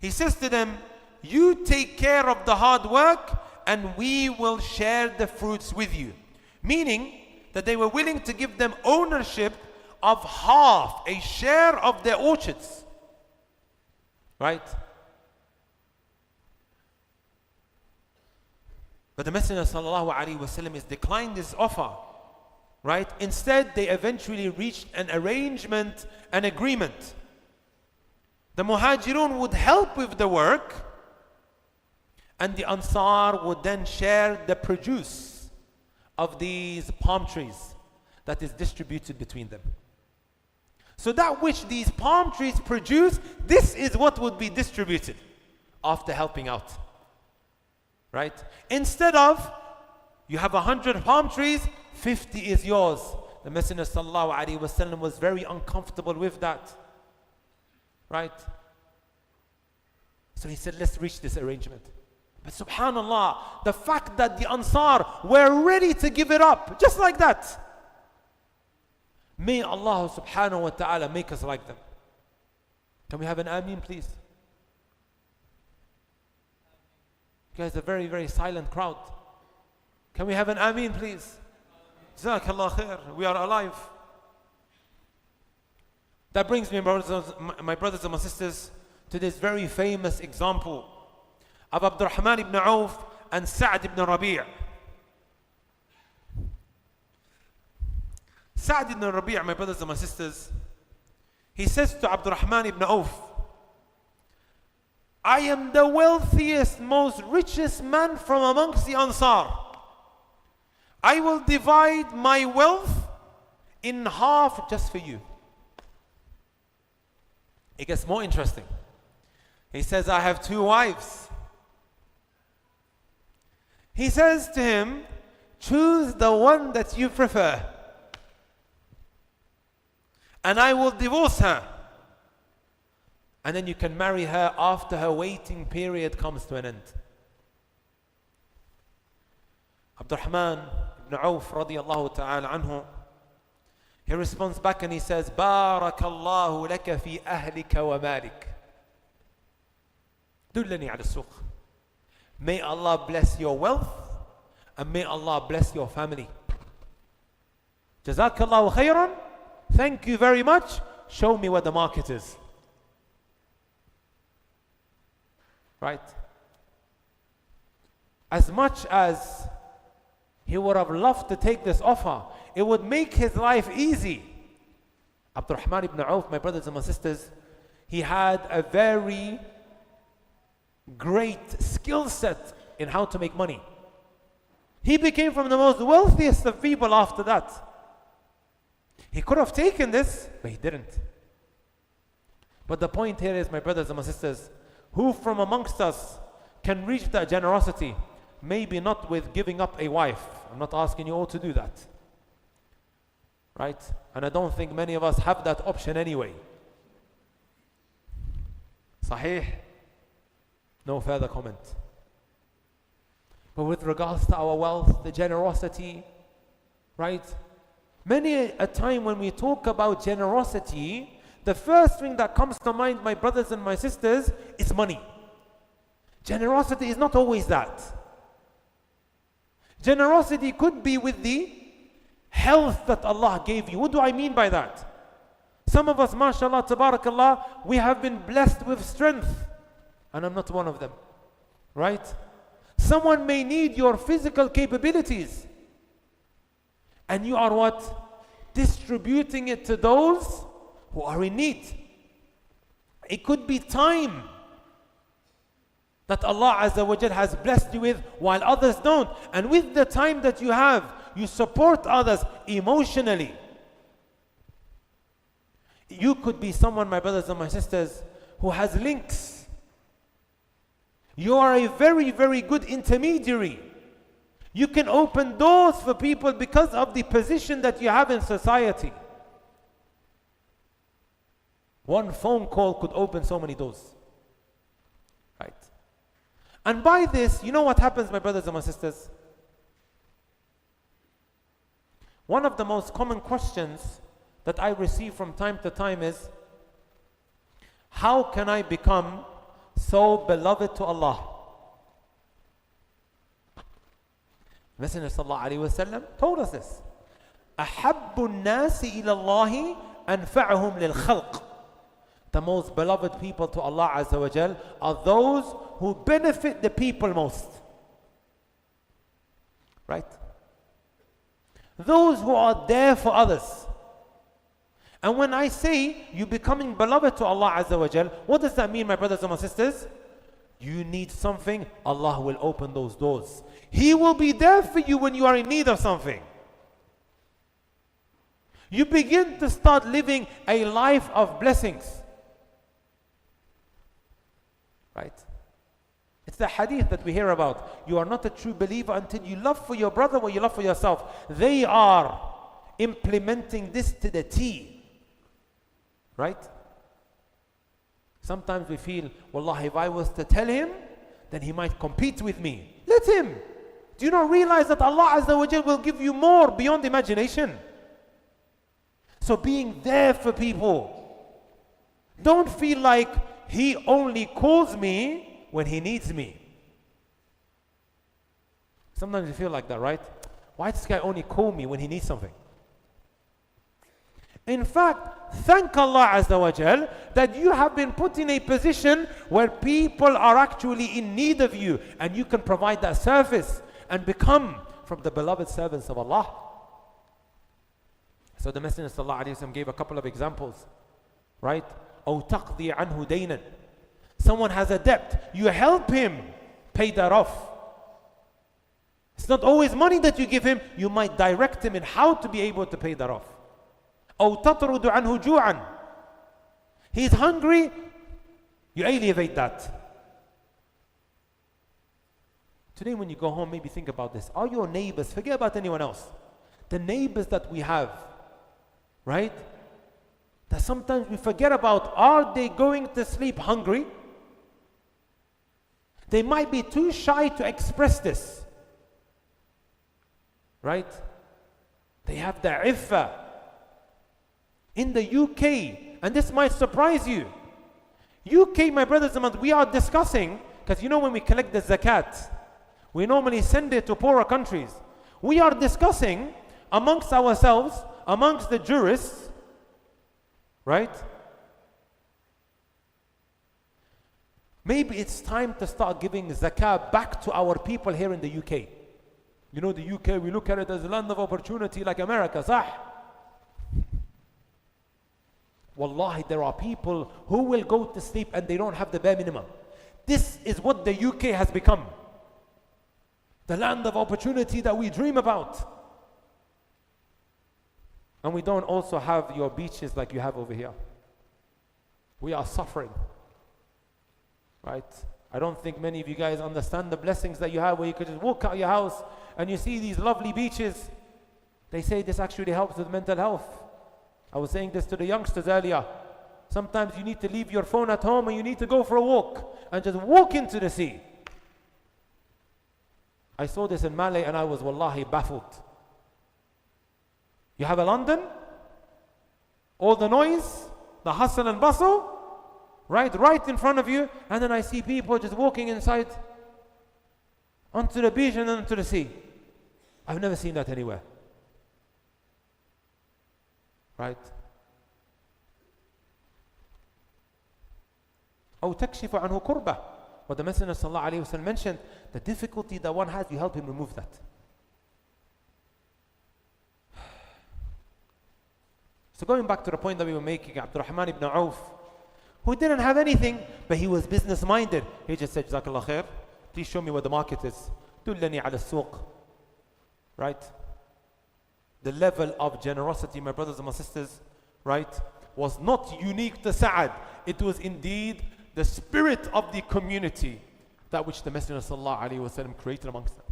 He says to them, you take care of the hard work and we will share the fruits with you. Meaning that they were willing to give them ownership of half, a share of their orchards. Right? But the Messenger sallallahu alaihi wasallam is declined this offer. Right? Instead, they eventually reached an arrangement, an agreement. The Muhajirun would help with the work, and the Ansar would then share the produce of these palm trees that is distributed between them. So that which these palm trees produce, this is what would be distributed after helping out. Right? Instead of, you have 100 palm trees, 50 is yours. The Messenger sallallahu alaihi wasallam was very uncomfortable with that. Right? So he said, let's reach this arrangement. But subhanallah, the fact that the Ansar were ready to give it up, just like that. May Allah subhanahu wa ta'ala make us like them. Can we have an ameen, please? You guys are a very, very silent crowd. Can we have an ameen, please? Jazakallah khair. We are alive. That brings me, my brothers and my sisters, to this very famous example of Abdurrahman ibn Auf and Sa'd ibn Rabi'. Sa'd ibn Rabi', my brothers and my sisters, he says to Abdurrahman ibn Auf, I am the wealthiest, most richest man from amongst the Ansar. I will divide my wealth in half just for you. It gets more interesting. He says, I have 2 wives. He says to him, choose the one that you prefer, and I will divorce her. And then you can marry her after her waiting period comes to an end. Abdurrahman ibn Auf radiyallahu ta'ala anhu, he responds back and he says, Barakallahu laka fi ahlika wa malik. Dullani ala suq. May Allah bless your wealth and may Allah bless your family. Jazakallahu khairan. Thank you very much. Show me where the market is. Right? As much as he would have loved to take this offer, it would make his life easy. Abdurrahman ibn Auf, my brothers and my sisters, he had a very great skill set in how to make money. He became from the most wealthiest of people after that. He could have taken this, but he didn't. But the point here is, my brothers and my sisters, who from amongst us can reach that generosity? Maybe not with giving up a wife. I'm not asking you all to do that. Right? And I don't think many of us have that option anyway. Sahih? No further comment. But with regards to our wealth, the generosity, right? Many a time when we talk about generosity, the first thing that comes to mind, my brothers and my sisters, is money. Generosity is not always that. Generosity could be with the health that Allah gave you. What do I mean by that? Some of us, mashallah, tabarakallah, we have been blessed with strength. And I'm not one of them. Right? Someone may need your physical capabilities. And you are what? Distributing it to those who are in need. It could be time that Allah Azza wa Jal has blessed you with while others don't. And with the time that you have, you support others emotionally. You could be someone, my brothers and my sisters, who has links. You are a very, very good intermediary. You can open doors for people because of the position that you have in society. One phone call could open so many doors. Right? And by this, you know what happens, my brothers and my sisters? One of the most common questions that I receive from time to time is, how can I become so beloved to Allah? Messenger sallallahu alaihi wasallam told us this. أحب الناس إلى الله أنفعهم للخلق. The most beloved people to Allah Azza wa Jal are those who benefit the people most. Right? Those who are there for others. And when I say you becoming beloved to Allah Azza wa Jal, what does that mean, my brothers and my sisters? You need something, Allah will open those doors. He will be there for you when you are in need of something. You begin to start living a life of blessings. Right? It's the hadith that we hear about. You are not a true believer until you love for your brother what you love for yourself. They are implementing this to the T. Right? Sometimes we feel, Wallah, if I was to tell him, then he might compete with me. Let him. Do you not realize that Allah Azza wa Jal will give you more beyond imagination? So being there for people. Don't feel like he only calls me when he needs me. Sometimes you feel like that, right? Why does this guy only call me when he needs something? In fact, thank Allah Azza wa Jal that you have been put in a position where people are actually in need of you and you can provide that service and become from the beloved servants of Allah. So the Messenger sallallahu alaihi wasallam gave a couple of examples, right? أو تقضي عنه دينا. Someone has a debt, you help him pay that off. It's not always money that you give him, you might direct him in how to be able to pay that off. أو تطرد عنه جوعا. He's hungry, you alleviate that. Today when you go home, maybe think about this. Are your neighbors, forget about anyone else, the neighbors that we have, right? That sometimes we forget about, are they going to sleep hungry? They might be too shy to express this, right? They have the iffah. In the UK, and this might surprise you, UK, my brothers and sisters, we are discussing, because you know when we collect the zakat, we normally send it to poorer countries. We are discussing amongst ourselves, amongst the jurists, right? Maybe it's time to start giving zakah back to our people here in the UK. You know, the UK, we look at it as a land of opportunity like America, sah? Wallahi, there are people who will go to sleep and they don't have the bare minimum. This is what the UK has become. The land of opportunity that we dream about. And we don't also have your beaches like you have over here. We are suffering. Right? I don't think many of you guys understand the blessings that you have where you could just walk out your house and you see these lovely beaches. They say this actually helps with mental health. I was saying this to the youngsters earlier. Sometimes you need to leave your phone at home and you need to go for a walk and just walk into the sea. I saw this in Malay and I was wallahi baffled. You have a London, all the noise, the hustle and bustle, right in front of you, and then I see people just walking inside onto the beach and then to the sea. I've never seen that anywhere. Right? أو تكشف عنه كربة. What the Messenger sallallahu alaihi wasallam mentioned, the difficulty that one has, you help him remove that. So going back to the point that we were making, Abdurrahman ibn Auf, who didn't have anything, but he was business minded. He just said, Jazakallah khair, please show me where the market is. Dullani ala suq. Right? The level of generosity, my brothers and my sisters, right, was not unique to Sa'ad. It was indeed the spirit of the community, that which the Messenger sallallahu alaihi wasallam created amongst them.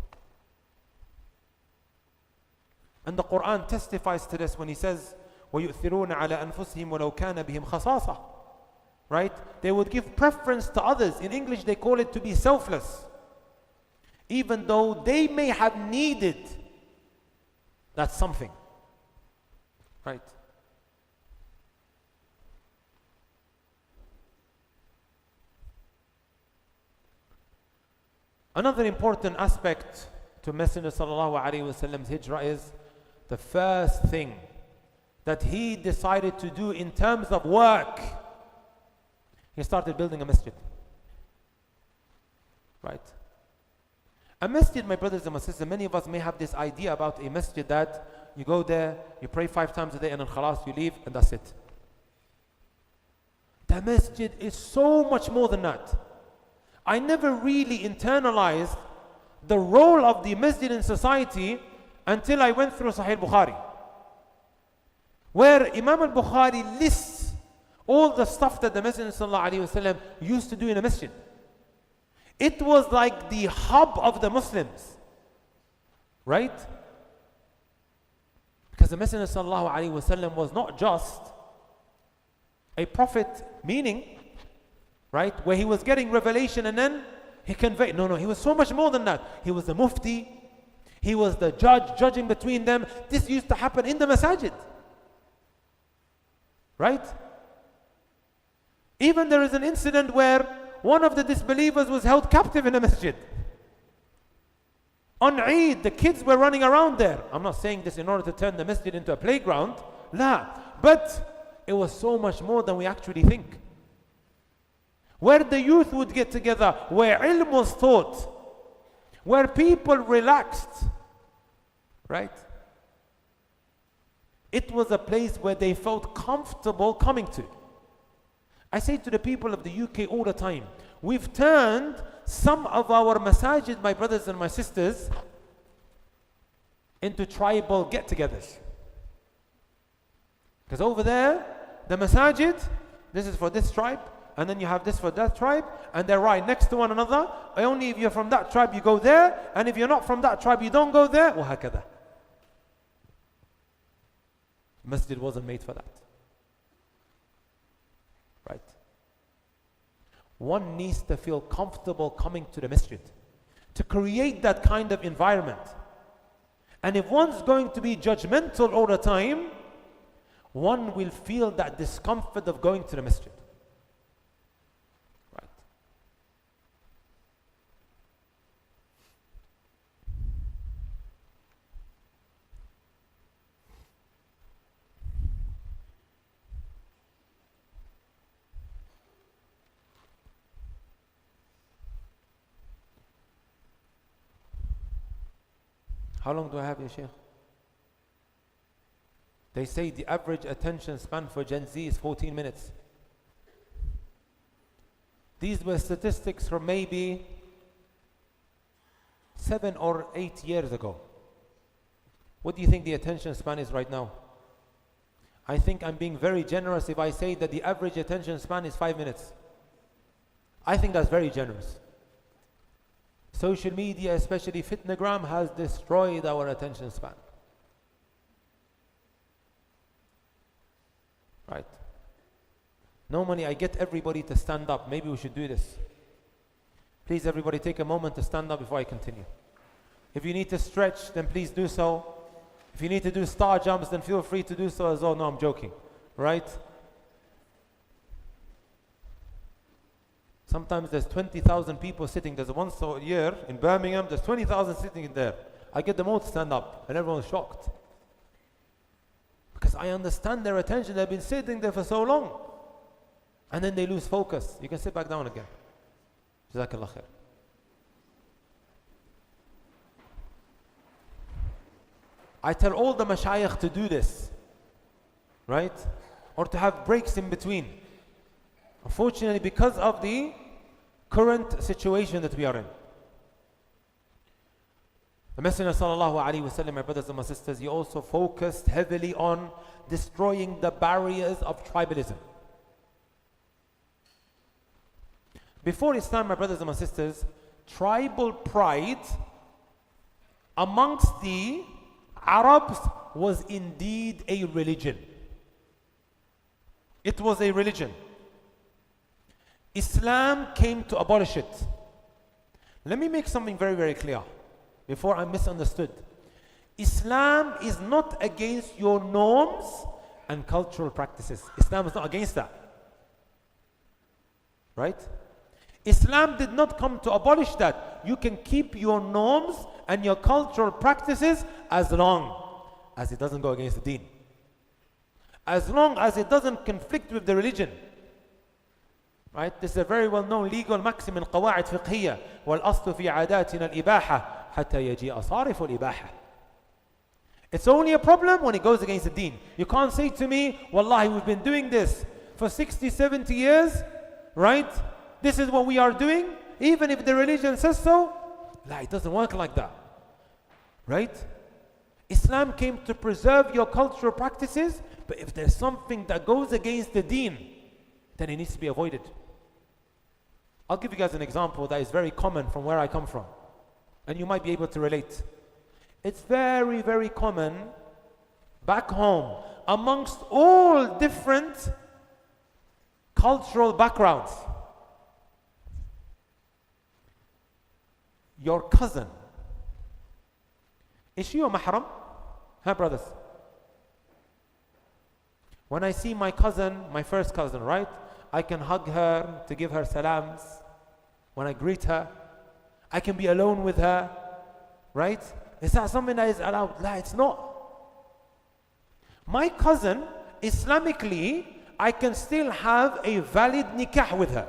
And the Quran testifies to this when he says, وَيُؤْثِرُونَ عَلَى أَنفُسِهِمْ وَلَوْ كَانَ بِهِمْ خَصَاصَةٌ. Right? They would give preference to others. In English they call it to be selfless. Even though they may have needed that something. Right? Another important aspect to Messenger sallallahu alaihi wasallam's hijrah is the first thing that he decided to do in terms of work. He started building a masjid. Right? A masjid, my brothers and my sisters, many of us may have this idea about a masjid that you go there, you pray 5 times a day and then khalas, you leave and that's it. The masjid is so much more than that. I never really internalized the role of the masjid in society until I went through Sahih Bukhari, where Imam al-Bukhari lists all the stuff that the Messenger sallallahu alaihi wasallam used to do in a masjid. It was like the hub of the Muslims, right? Because the Messenger sallallahu alaihi wasallam was not just a prophet, meaning, right, where he was getting revelation and then he conveyed. No, he was so much more than that. He was the mufti, he was the judge, judging between them. This used to happen in the masajid, right? Even there is an incident where one of the disbelievers was held captive in a masjid. On Eid, the kids were running around there. I'm not saying this in order to turn the masjid into a playground. La. But it was so much more than we actually think. Where the youth would get together, where ilm was taught, where people relaxed, right? It was a place where they felt comfortable coming to. I say to the people of the UK all the time, we've turned some of our masajid, my brothers and my sisters, into tribal get-togethers. Because over there, the masajid, this is for this tribe, and then you have this for that tribe, and they're right next to one another. Only if you're from that tribe you go there, and if you're not from that tribe you don't go there. وهكذا. Masjid wasn't made for that. Right? One needs to feel comfortable coming to the masjid to create that kind of environment. And if one's going to be judgmental all the time, one will feel that discomfort of going to the masjid. Right? How long do I have, ya Sheikh? They say the average attention span for Gen Z is 14 minutes. These were statistics from maybe 7 or 8 years ago. What do you think the attention span is right now? I think I'm being very generous if I say that the average attention span is 5 minutes. I think that's very generous. Social media, especially Fitnagram, has destroyed our attention span. Right? Normally I get everybody to stand up. Maybe we should do this. Please everybody take a moment to stand up before I continue. If you need to stretch, then please do so. If you need to do star jumps, then feel free to do so as well. No, I'm joking. Right? Sometimes there's 20,000 people sitting. There's once a year in Birmingham, there's 20,000 sitting in there. I get them all to stand up and everyone's shocked. Because I understand their attention. They've been sitting there for so long. And then they lose focus. You can sit back down again. Jazakallah khair. I tell all the mashayikh to do this. Right? Or to have breaks in between. Unfortunately, because of the current situation that we are in. The Messenger sallallahu alaihi wasallam, my brothers and my sisters, he also focused heavily on destroying the barriers of tribalism. Before Islam, my brothers and my sisters, tribal pride amongst the Arabs was indeed a religion. It was a religion. Islam came to abolish it. Let me make something very, very clear before I'm misunderstood. Islam is not against your norms and cultural practices. Islam is not against that. Right? Islam did not come to abolish that. You can keep your norms and your cultural practices as long as it doesn't go against the deen. As long as it doesn't conflict with the religion. Right? This is a very well-known legal maxim in قواعد فقهية. والأصل في عاداتنا الإباحة حتى يجيء صارف الإباحة. It's only a problem when it goes against the deen. You can't say to me, Wallahi, we've been doing this for 60, 70 years, right? This is what we are doing, even if the religion says so. No, it doesn't work like that. Right? Islam came to preserve your cultural practices, but if there's something that goes against the deen, then it needs to be avoided. I'll give you guys an example that is very common from where I come from. And you might be able to relate. It's very, very common back home amongst all different cultural backgrounds. Your cousin, is she your mahram? Huh, brothers? When I see my cousin, my first cousin, right? I can hug her to give her salams. When I greet her, I can be alone with her, right? Is that something that is allowed? No, it's not. My cousin, Islamically, I can still have a valid nikah with her.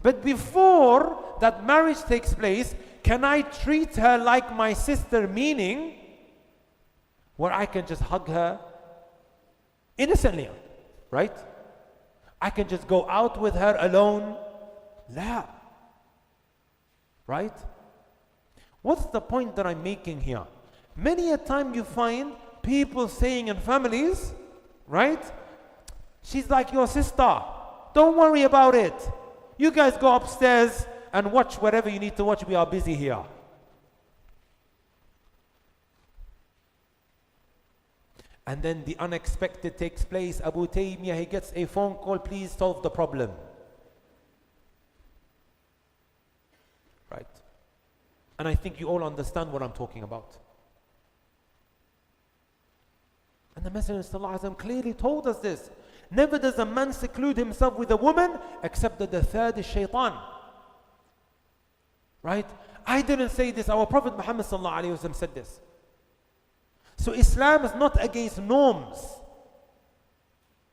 But before that marriage takes place, can I treat her like my sister, meaning where I can just hug her innocently, right? I can just go out with her alone. La. Right? What's the point that I'm making here? Many a time you find people saying in families, right? She's like your sister. Don't worry about it. You guys go upstairs and watch whatever you need to watch. We are busy here. And then the unexpected takes place. Abu Taymiyyah, he gets a phone call, please solve the problem. Right. And I think you all understand what I'm talking about. And the Messenger of Allah clearly told us this. Never does a man seclude himself with a woman except that the third is shaitan. Right? I didn't say this. Our Prophet Muhammad said this. So Islam is not against norms,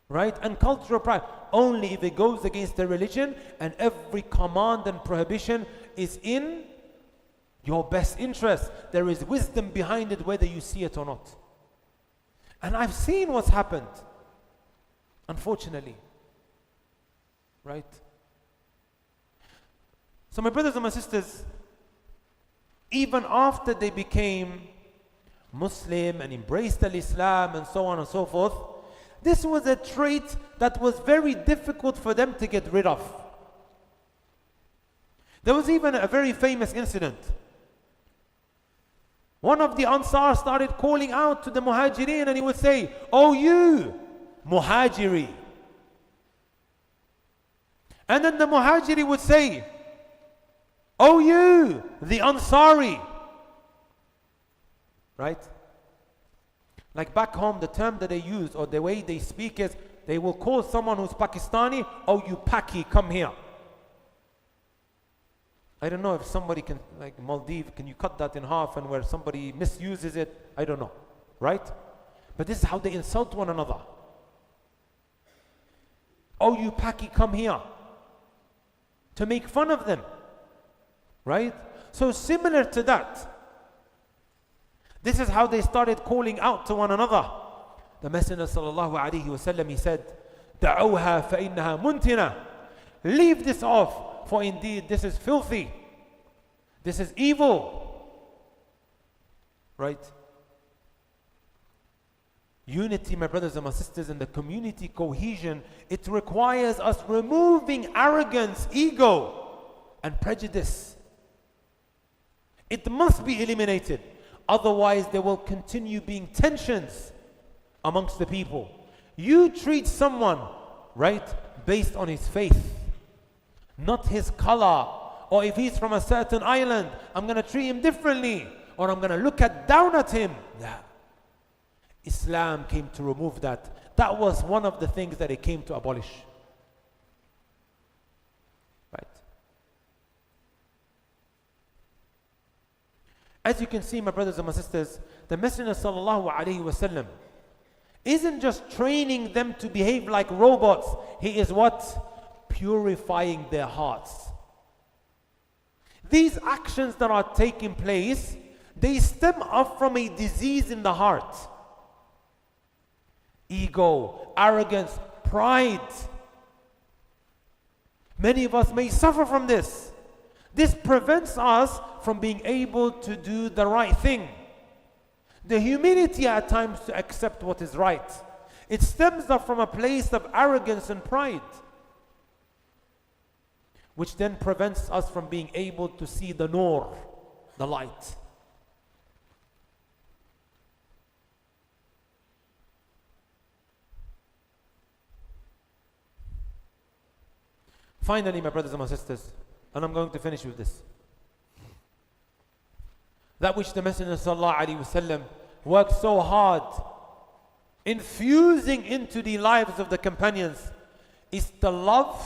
right? And cultural pride. Only if it goes against the religion, and every command and prohibition is in your best interest. There is wisdom behind it, whether you see it or not. And I've seen what's happened, unfortunately, right? So my brothers and my sisters, even after they became Muslim and embraced Islam and so on and so forth, this was a trait that was very difficult for them to get rid of. There was even a very famous incident. One of the Ansar started calling out to the Muhajirin, and he would say, "Oh you, Muhajiri." And then the Muhajiri would say, "Oh you, the Ansari." Right? Like back home, the term that they use or the way they speak is, they will call someone who's Pakistani, "Oh you Paki, come here." I don't know if somebody can, like Maldives, can you cut that in half, and where somebody misuses it? I don't know. Right? But this is how they insult one another. "Oh you Paki, come here." To make fun of them. Right? So similar to that, this is how they started calling out to one another. The Messenger sallallahu alaihi wasallam, he said, "Da'uha fa innaha muntina." Leave this off, for indeed this is filthy. This is evil. Right? Unity, my brothers and my sisters, and the community cohesion, it requires us removing arrogance, ego, and prejudice. It must be eliminated. Otherwise, there will continue being tensions amongst the people. You treat someone, right, based on his faith, not his color, or if he's from a certain island, I'm going to treat him differently, or I'm going to look down at him. Yeah. Islam came to remove that. That was one of the things that it came to abolish. Right. As you can see, my brothers and my sisters, the Messenger sallallahu alaihi wasallam isn't just training them to behave like robots. He is what? Purifying their hearts. These actions that are taking place, they stem up from a disease in the heart. Ego, arrogance, pride. Many of us may suffer from this. This prevents us from being able to do the right thing. The humility at times to accept what is right. It stems up from a place of arrogance and pride, which then prevents us from being able to see the nur, the light. Finally, my brothers and my sisters, and I'm going to finish with this. That which the Messenger sallallahu alaihi wasallam worked so hard infusing into the lives of the companions is to love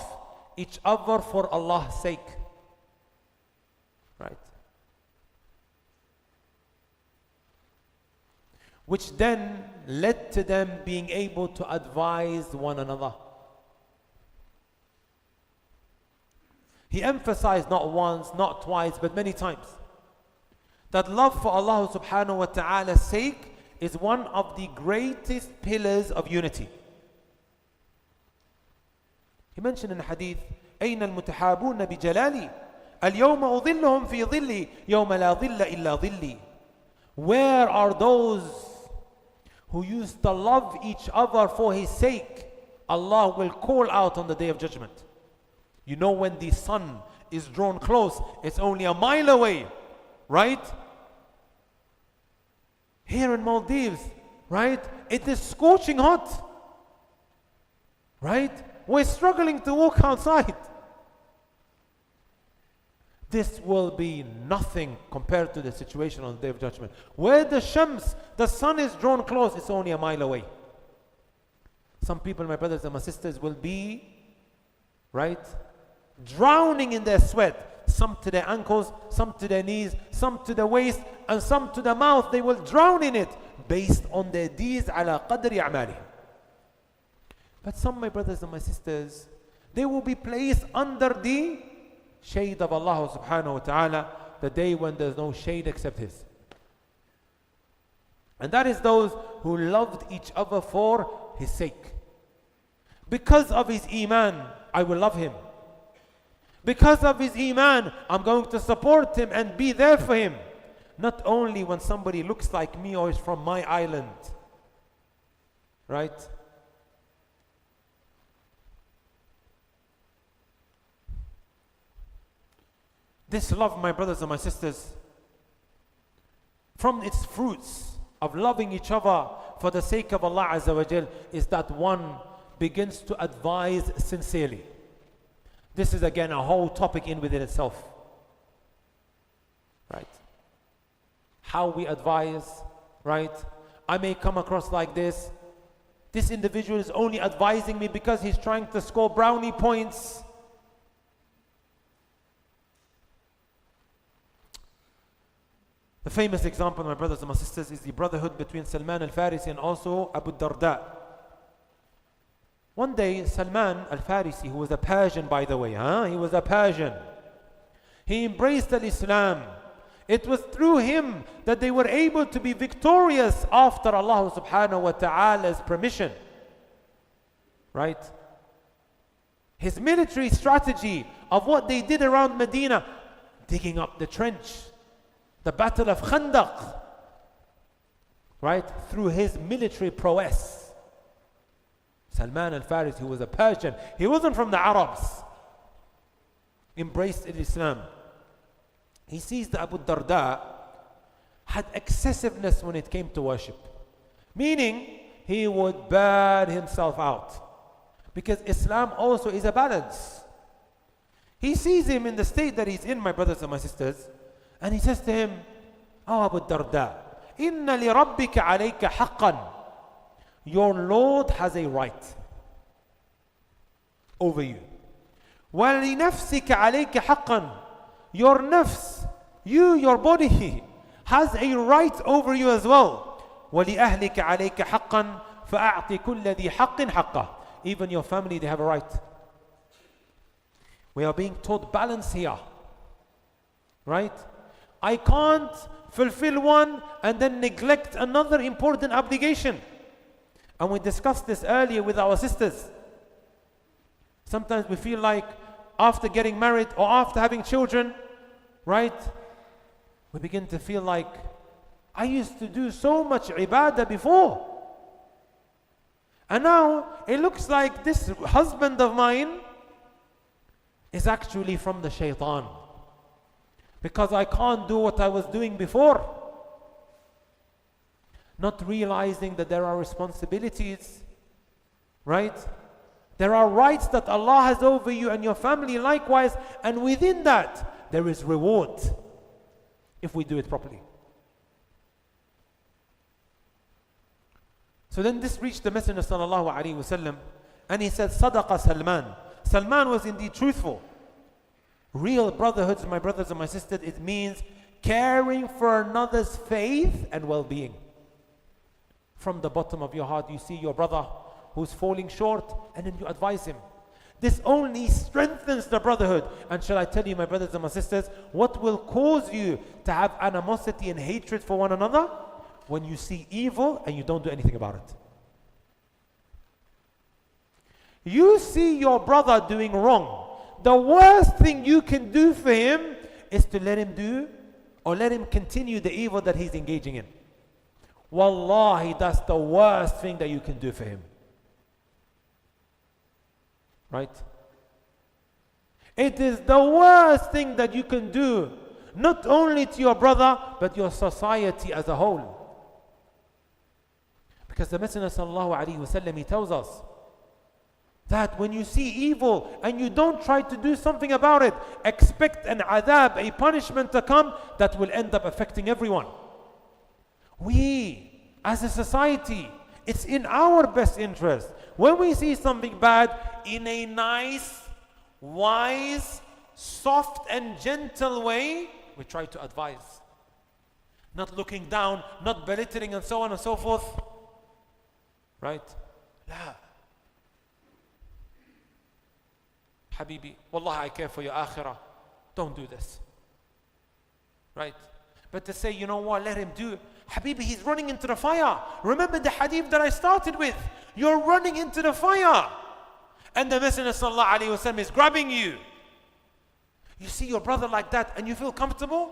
each other for Allah's sake. Right? Which then led to them being able to advise one another. He emphasized not once, not twice, but many times, that love for Allah subhanahu wa ta'ala's sake is one of the greatest pillars of unity. He mentioned in the hadith, أين المتحابون بجلالي اليوم أظلهم في ظلي يوم لا ظل إلا ظلي. Where are those who used to love each other for His sake Allah will call out on the Day of Judgment. You know, when the sun is drawn close, it's only a mile away, right? Here in Maldives, right? It is scorching hot, right? We're struggling to walk outside. This will be nothing compared to the situation on the Day of Judgment. Where the Shams, the sun is drawn close, it's only a mile away. Some people, my brothers and my sisters, will be, right, drowning in their sweat. Some to their ankles, some to their knees, some to the waist, and some to the mouth. They will drown in it based on their deeds ala qadri a'malihim. But some, my brothers and my sisters, they will be placed under the shade of Allah subhanahu wa ta'ala, the day when there's no shade except His. And that is those who loved each other for His sake. Because of his iman, I will love him. Because of his iman, I'm going to support him and be there for him. Not only when somebody looks like me or is from my island. Right? This love, my brothers and my sisters, from its fruits of loving each other for the sake of Allah Azza wa Jal, is that one begins to advise sincerely. This is again a whole topic in within itself. Right? How we advise, right? I may come across like this. This individual is only advising me because he's trying to score brownie points. The famous example, my brothers and my sisters, is the brotherhood between Salman al-Farisi and also Abu Darda. One day, Salman al-Farisi, who was a Persian, by the way, he was a Persian. He embraced al-Islam. It was through him that they were able to be victorious after Allah subhanahu wa ta'ala's permission. Right? His military strategy of what they did around Medina, digging up the trench, the battle of Khandaq, right? Through his military prowess. Salman al-Farisi, who was a Persian, he wasn't from the Arabs, embraced Islam. He sees that Abu Darda had excessiveness when it came to worship. Meaning, he would burn himself out. Because Islam also is a balance. He sees him in the state that he's in, my brothers and my sisters, and he says to him, "Oh Abu Darda, inna li rabbika alayka haqqan." Your Lord has a right over you. Wa li nafsika alayka haqqan. Your nafs, you, your body, has a right over you as well. Wa li ahlika alayka haqqan fa'a'ti kulla dhi haqqin haqqah. Even your family, they have a right. We are being taught balance here. Right? I can't fulfill one and then neglect another important obligation. And we discussed this earlier with our sisters. Sometimes we feel like after getting married or after having children, right? We begin to feel like, I used to do so much ibadah before. And now it looks like this husband of mine is actually from the shaitan. Because I can't do what I was doing before. Not realizing that there are responsibilities, right? There are rights that Allah has over you and your family likewise, and within that, there is reward if we do it properly. So then this reached the Messenger sallallahu alaihi wasallam, and he said, "Sadaqa Salman." Salman was indeed truthful. Real brotherhood, my brothers and my sisters, it means caring for another's faith and well-being. From the bottom of your heart, you see your brother who's falling short, and then you advise him. This only strengthens the brotherhood. And shall I tell you, my brothers and my sisters, what will cause you to have animosity and hatred for one another? When you see evil and you don't do anything about it. You see your brother doing wrong. The worst thing you can do for him is to let him do or let him continue the evil that he's engaging in. Wallahi, that's the worst thing that you can do for him. Right? It is the worst thing that you can do, not only to your brother, but your society as a whole. Because the Messenger sallallahu alaihi wasallam, he tells us that when you see evil and you don't try to do something about it, expect an adab, a punishment to come that will end up affecting everyone. We, as a society, it's in our best interest. When we see something bad, in a nice, wise, soft and gentle way, we try to advise. Not looking down, not belittling and so on and so forth. Right? La. Habibi, wallah, I care for your akhirah. Don't do this. Right? But to say, you know what, let him do. Habibi, he's running into the fire. Remember the hadith that I started with. You're running into the fire. And the Messenger sallallahu alaihi wasallam is grabbing you. You see your brother like that and you feel comfortable?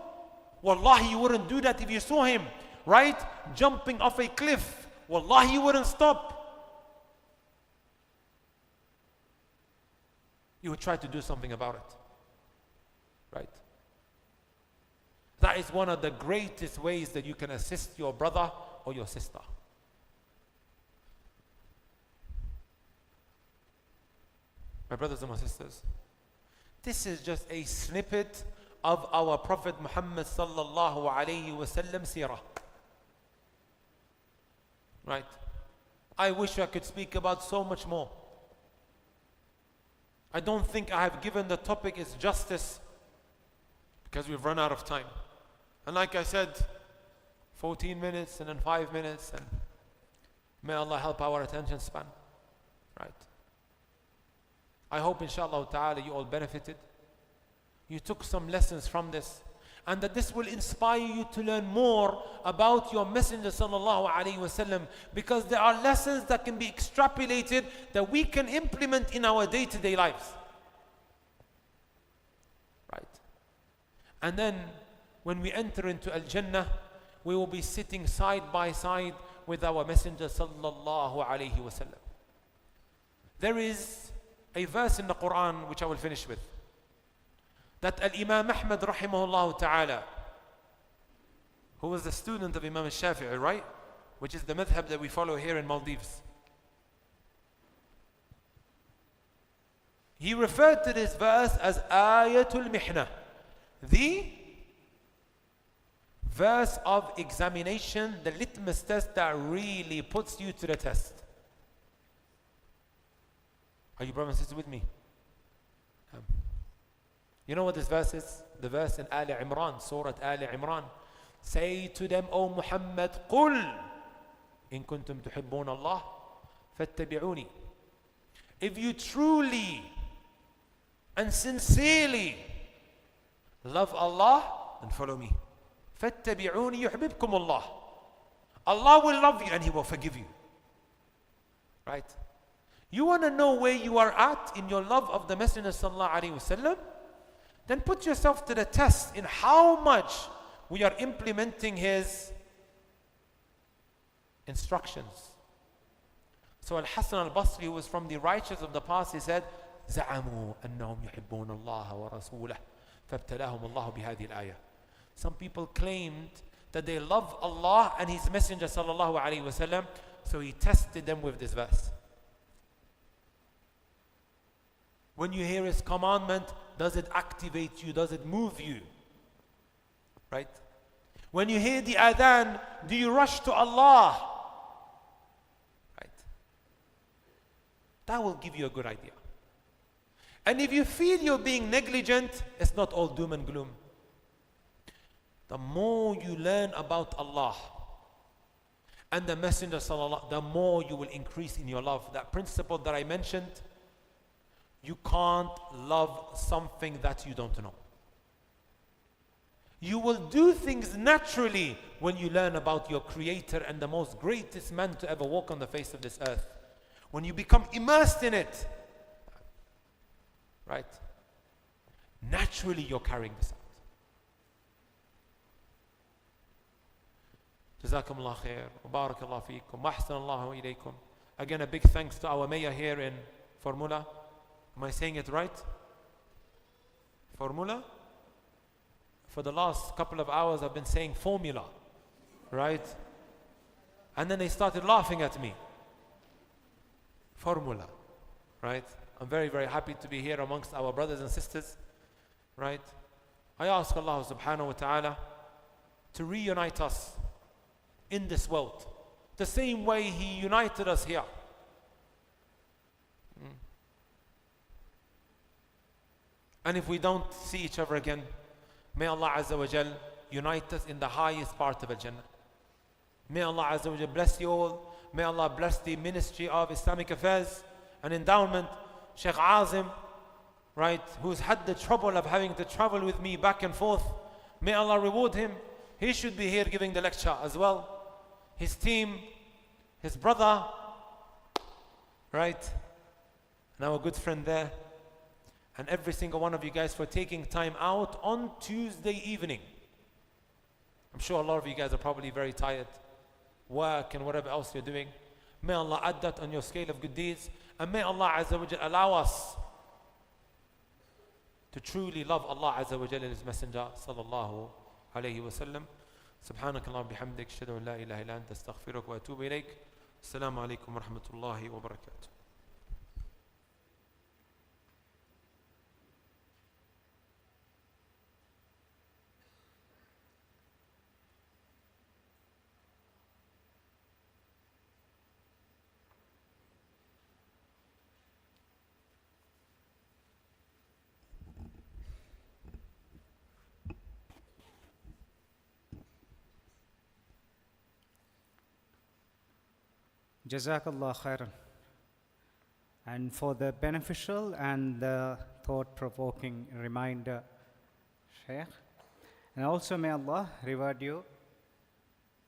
Wallahi, you wouldn't do that if you saw him, right? Jumping off a cliff. Wallahi, you wouldn't stop. You would try to do something about it. Right? That is one of the greatest ways that you can assist your brother or your sister. My brothers and my sisters, this is just a snippet of our Prophet Muhammad sallallahu alayhi wasallam seerah. Right? I wish I could speak about so much more. I don't think I have given the topic its justice because we've run out of time. And like I said, 14 minutes and then 5 minutes, and may Allah help our attention span. Right? I hope inshallah ta'ala you all benefited. You took some lessons from this, and that this will inspire you to learn more about your Messenger sallallahu alaihi wasallam, because there are lessons that can be extrapolated that we can implement in our day-to-day lives. Right? And then when we enter into Al-Jannah, we will be sitting side by side with our Messenger sallallahu alaihi wasallam. There is a verse in the Quran which I will finish with, that Al-Imam Ahmad rahimahullah ta'ala, who was the student of Imam al-Shafi'i, right? Which is the madhab that we follow here in Maldives. He referred to this verse as Ayatul Mihna, the verse of examination, the litmus test that really puts you to the test. Are you brothers and sisters with me? You know what this verse is? The verse in Ali Imran, Surah Ali Imran. Say to them, O Muhammad, قُلْ إِن كُنْتُمْ تُحِبُّونَ اللَّهِ فَاتَّبِعُونِي. If you truly and sincerely love Allah, then follow me. فَاتَّبِعُونِي يُحْبِبْكُمُ اللَّهِ. Allah will love you and He will forgive you. Right? You want to know where you are at in your love of the Messenger sallallahu alaihi wasallam? Then put yourself to the test in how much we are implementing his instructions. So Al-Hasan al-Basri, who was from the righteous of the past, he said, زَعَمُوا أَنَّهُمْ يُحِبُّونَ اللَّهَ وَرَسُولَهُ فَابْتَلَاهُمُ اللَّهُ بِهَذِهِ الْآيَةِ. Some people claimed that they love Allah and His Messenger sallallahu alaihi wasallam, so He tested them with this verse. When you hear His commandment, does it activate you? Does it move you? Right? When you hear the adhan, do you rush to Allah? Right? That will give you a good idea. And if you feel you're being negligent, it's not all doom and gloom. The more you learn about Allah and the Messenger sallallahu, the more you will increase in your love. That principle that I mentioned, you can't love something that you don't know. You will do things naturally when you learn about your Creator and the most greatest man to ever walk on the face of this earth. When you become immersed in it, right? Naturally you're carrying this out. Jazakumullah khair, wa barakallah feekum, wa ahsanallahu ilaykum. Again, a big thanks to our mayor here in Formula, Am I saying it right? Formula? For the last couple of hours I've been saying formula, right? And then they started laughing at me. Formula, right? I'm very, very happy to be here amongst our brothers and sisters, right? I ask Allah subhanahu wa ta'ala to reunite us in this world, the same way He united us here. And if we don't see each other again, may Allah Azza wa Jal unite us in the highest part of Al-Jannah. May Allah Azza wa Jal bless you all. May Allah bless the Ministry of Islamic Affairs and Endowment, Sheikh Azim, right, who's had the trouble of having to travel with me back and forth. May Allah reward him. He should be here giving the lecture as well. His team, his brother, right, and our good friend there, and every single one of you guys for taking time out on Tuesday evening. I'm sure a lot of you guys are probably very tired, work and whatever else you're doing. May Allah add that on your scale of good deeds, and may Allah Azza wa Jal allow us to truly love Allah Azza wa Jal and His Messenger sallallahu alayhi wa sallam. سبحانك اللهم بحمدك أشهد أن لا إله إلا أنت أستغفرك وأتوب إليك. السلام عليكم ورحمة الله وبركاته. Jazakallah khairan. And for the beneficial and the thought-provoking reminder, Shaykh. And also may Allah reward you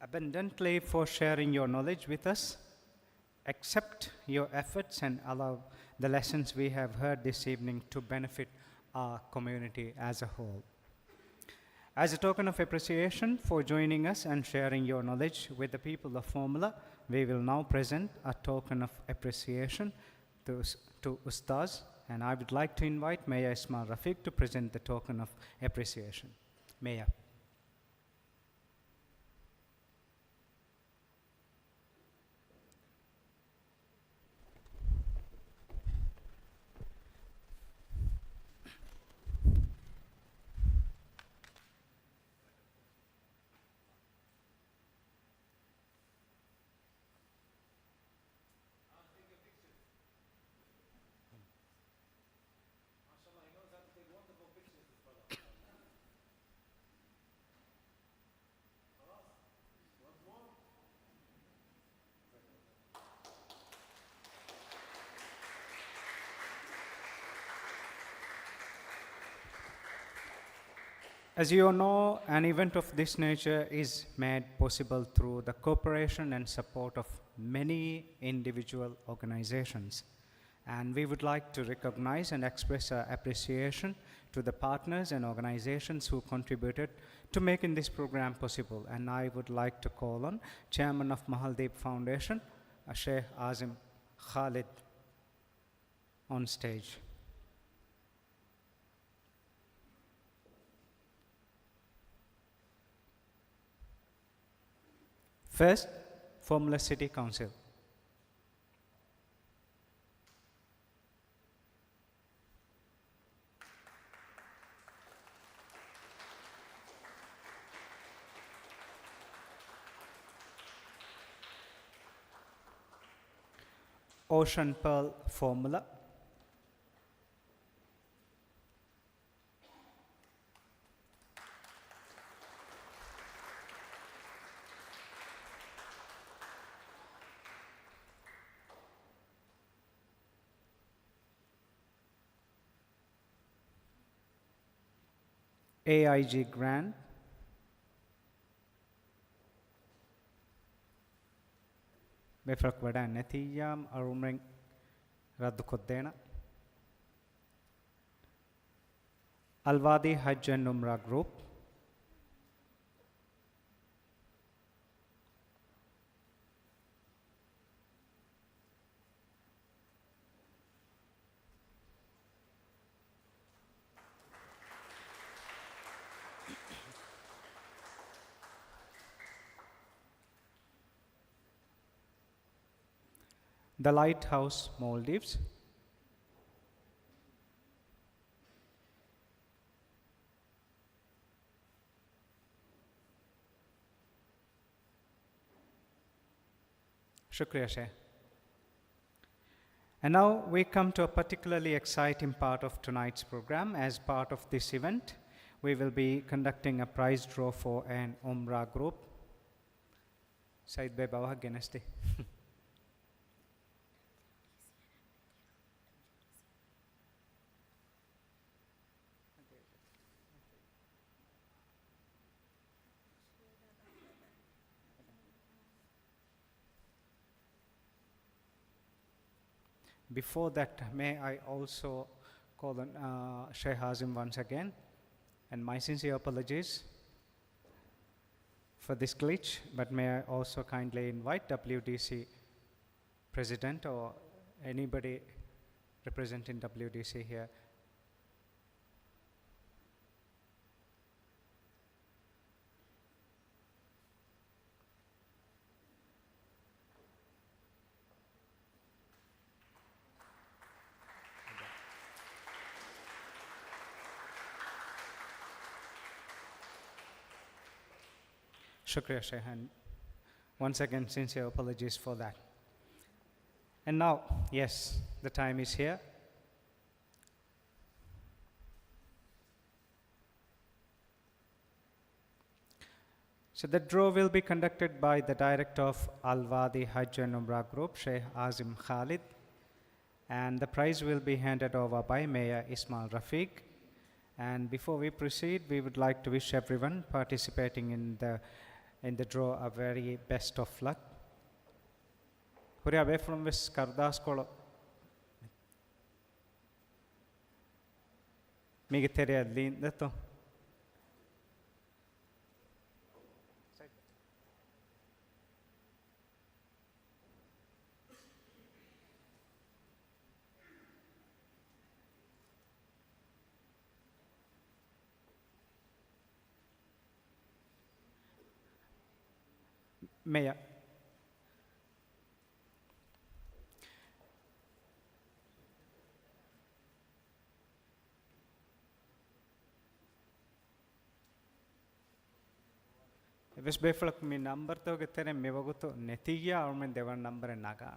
abundantly for sharing your knowledge with us. Accept your efforts and allow the lessons we have heard this evening to benefit our community as a whole. As a token of appreciation for joining us and sharing your knowledge with the people of Formula, we will now present a token of appreciation to Ustaz, and I would like to invite Mayor Ismail Rafiq to present the token of appreciation. Mayor. As you know, an event of this nature is made possible through the cooperation and support of many individual organizations. And we would like to recognize and express our appreciation to the partners and organizations who contributed to making this program possible. And I would like to call on Chairman of Mahaldeep Foundation, Sheikh Azim Khalid, on stage. First, Formula City Council. Ocean Pearl Formula. AIG Grand. بفرق ودا نتيجة أرومرين رد كدينا الوادي حج نمرة جروب The Lighthouse, Maldives. Shukriya, Sheikh. And now we come to a particularly exciting part of tonight's program. As part of this event, we will be conducting a prize draw for an Umrah group. Said Bey Bawa Genesti. Before that, may I also call on Sheikh Hazim once again, and my sincere apologies for this glitch, but may I also kindly invite WDC President or anybody representing WDC here. Shukriya, Shaykh, and once again, sincere apologies for that. And now, yes, the time is here. So the draw will be conducted by the Director of Al-Wadi Hajj and Umrah Group, Sheikh Azim Khalid, and the prize will be handed over by Mayor Ismail Rafiq. And before we proceed, we would like to wish everyone participating in the draw a very best of luck. Hurry away from this Kardas Kolo. Migateria Lin Leto. Mayor. If you have a number, you can get a netiya or you can number and naga.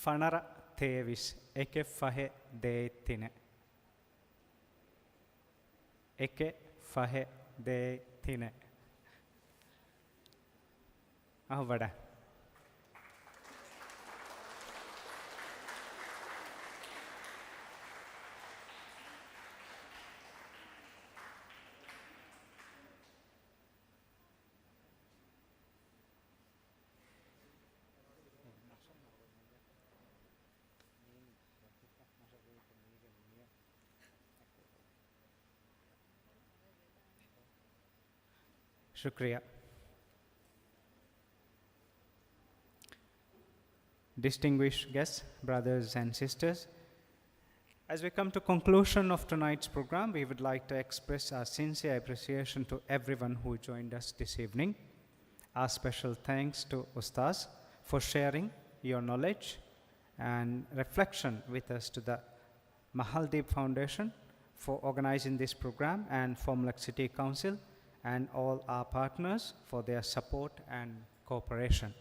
Fanara Tevis, Eke Fahe de Tine. Eke Fahe de Tine. Ahvada. Shukriya. Distinguished guests, brothers and sisters, as we come to conclusion of tonight's program, we would like to express our sincere appreciation to everyone who joined us this evening. Our special thanks to Ustaz for sharing your knowledge and reflection with us, to the Mahaldeep Foundation for organizing this program, and Formlak City Council, and all our partners for their support and cooperation.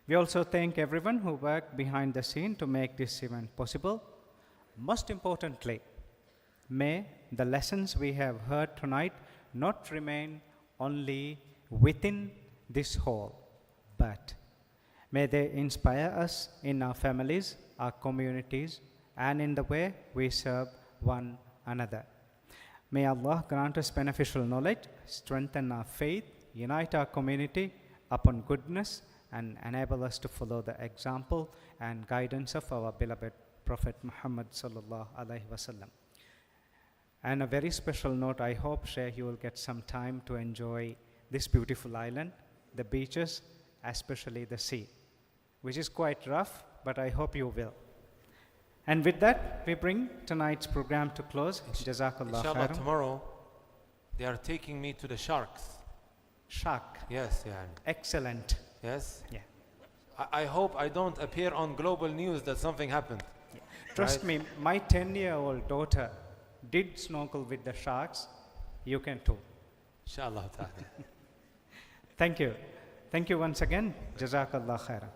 We also thank everyone who worked behind the scene to make this event possible. Most importantly, may the lessons we have heard tonight not remain only within this hall, but may they inspire us in our families, our communities, and in the way we serve one another. May Allah grant us beneficial knowledge, strengthen our faith, unite our community upon goodness, and enable us to follow the example and guidance of our beloved Prophet Muhammad sallallahu alaihi wasallam. And a very special note, I hope, Sheikh, you will get some time to enjoy this beautiful island, the beaches, especially the sea, which is quite rough, but I hope you will. And with that, we bring tonight's program to close. Jazakallah Inshallah, khairan. tomorrow they are taking me to the sharks. Shark. Yes, yeah. Excellent. Yes. Yeah. I hope I don't appear on global news that something happened. Trust Right. me, my 10-year-old daughter did snorkel with the sharks. You can too. Inshallah ta'ala. Thank you. Thank you once again. Jazakallah khairan.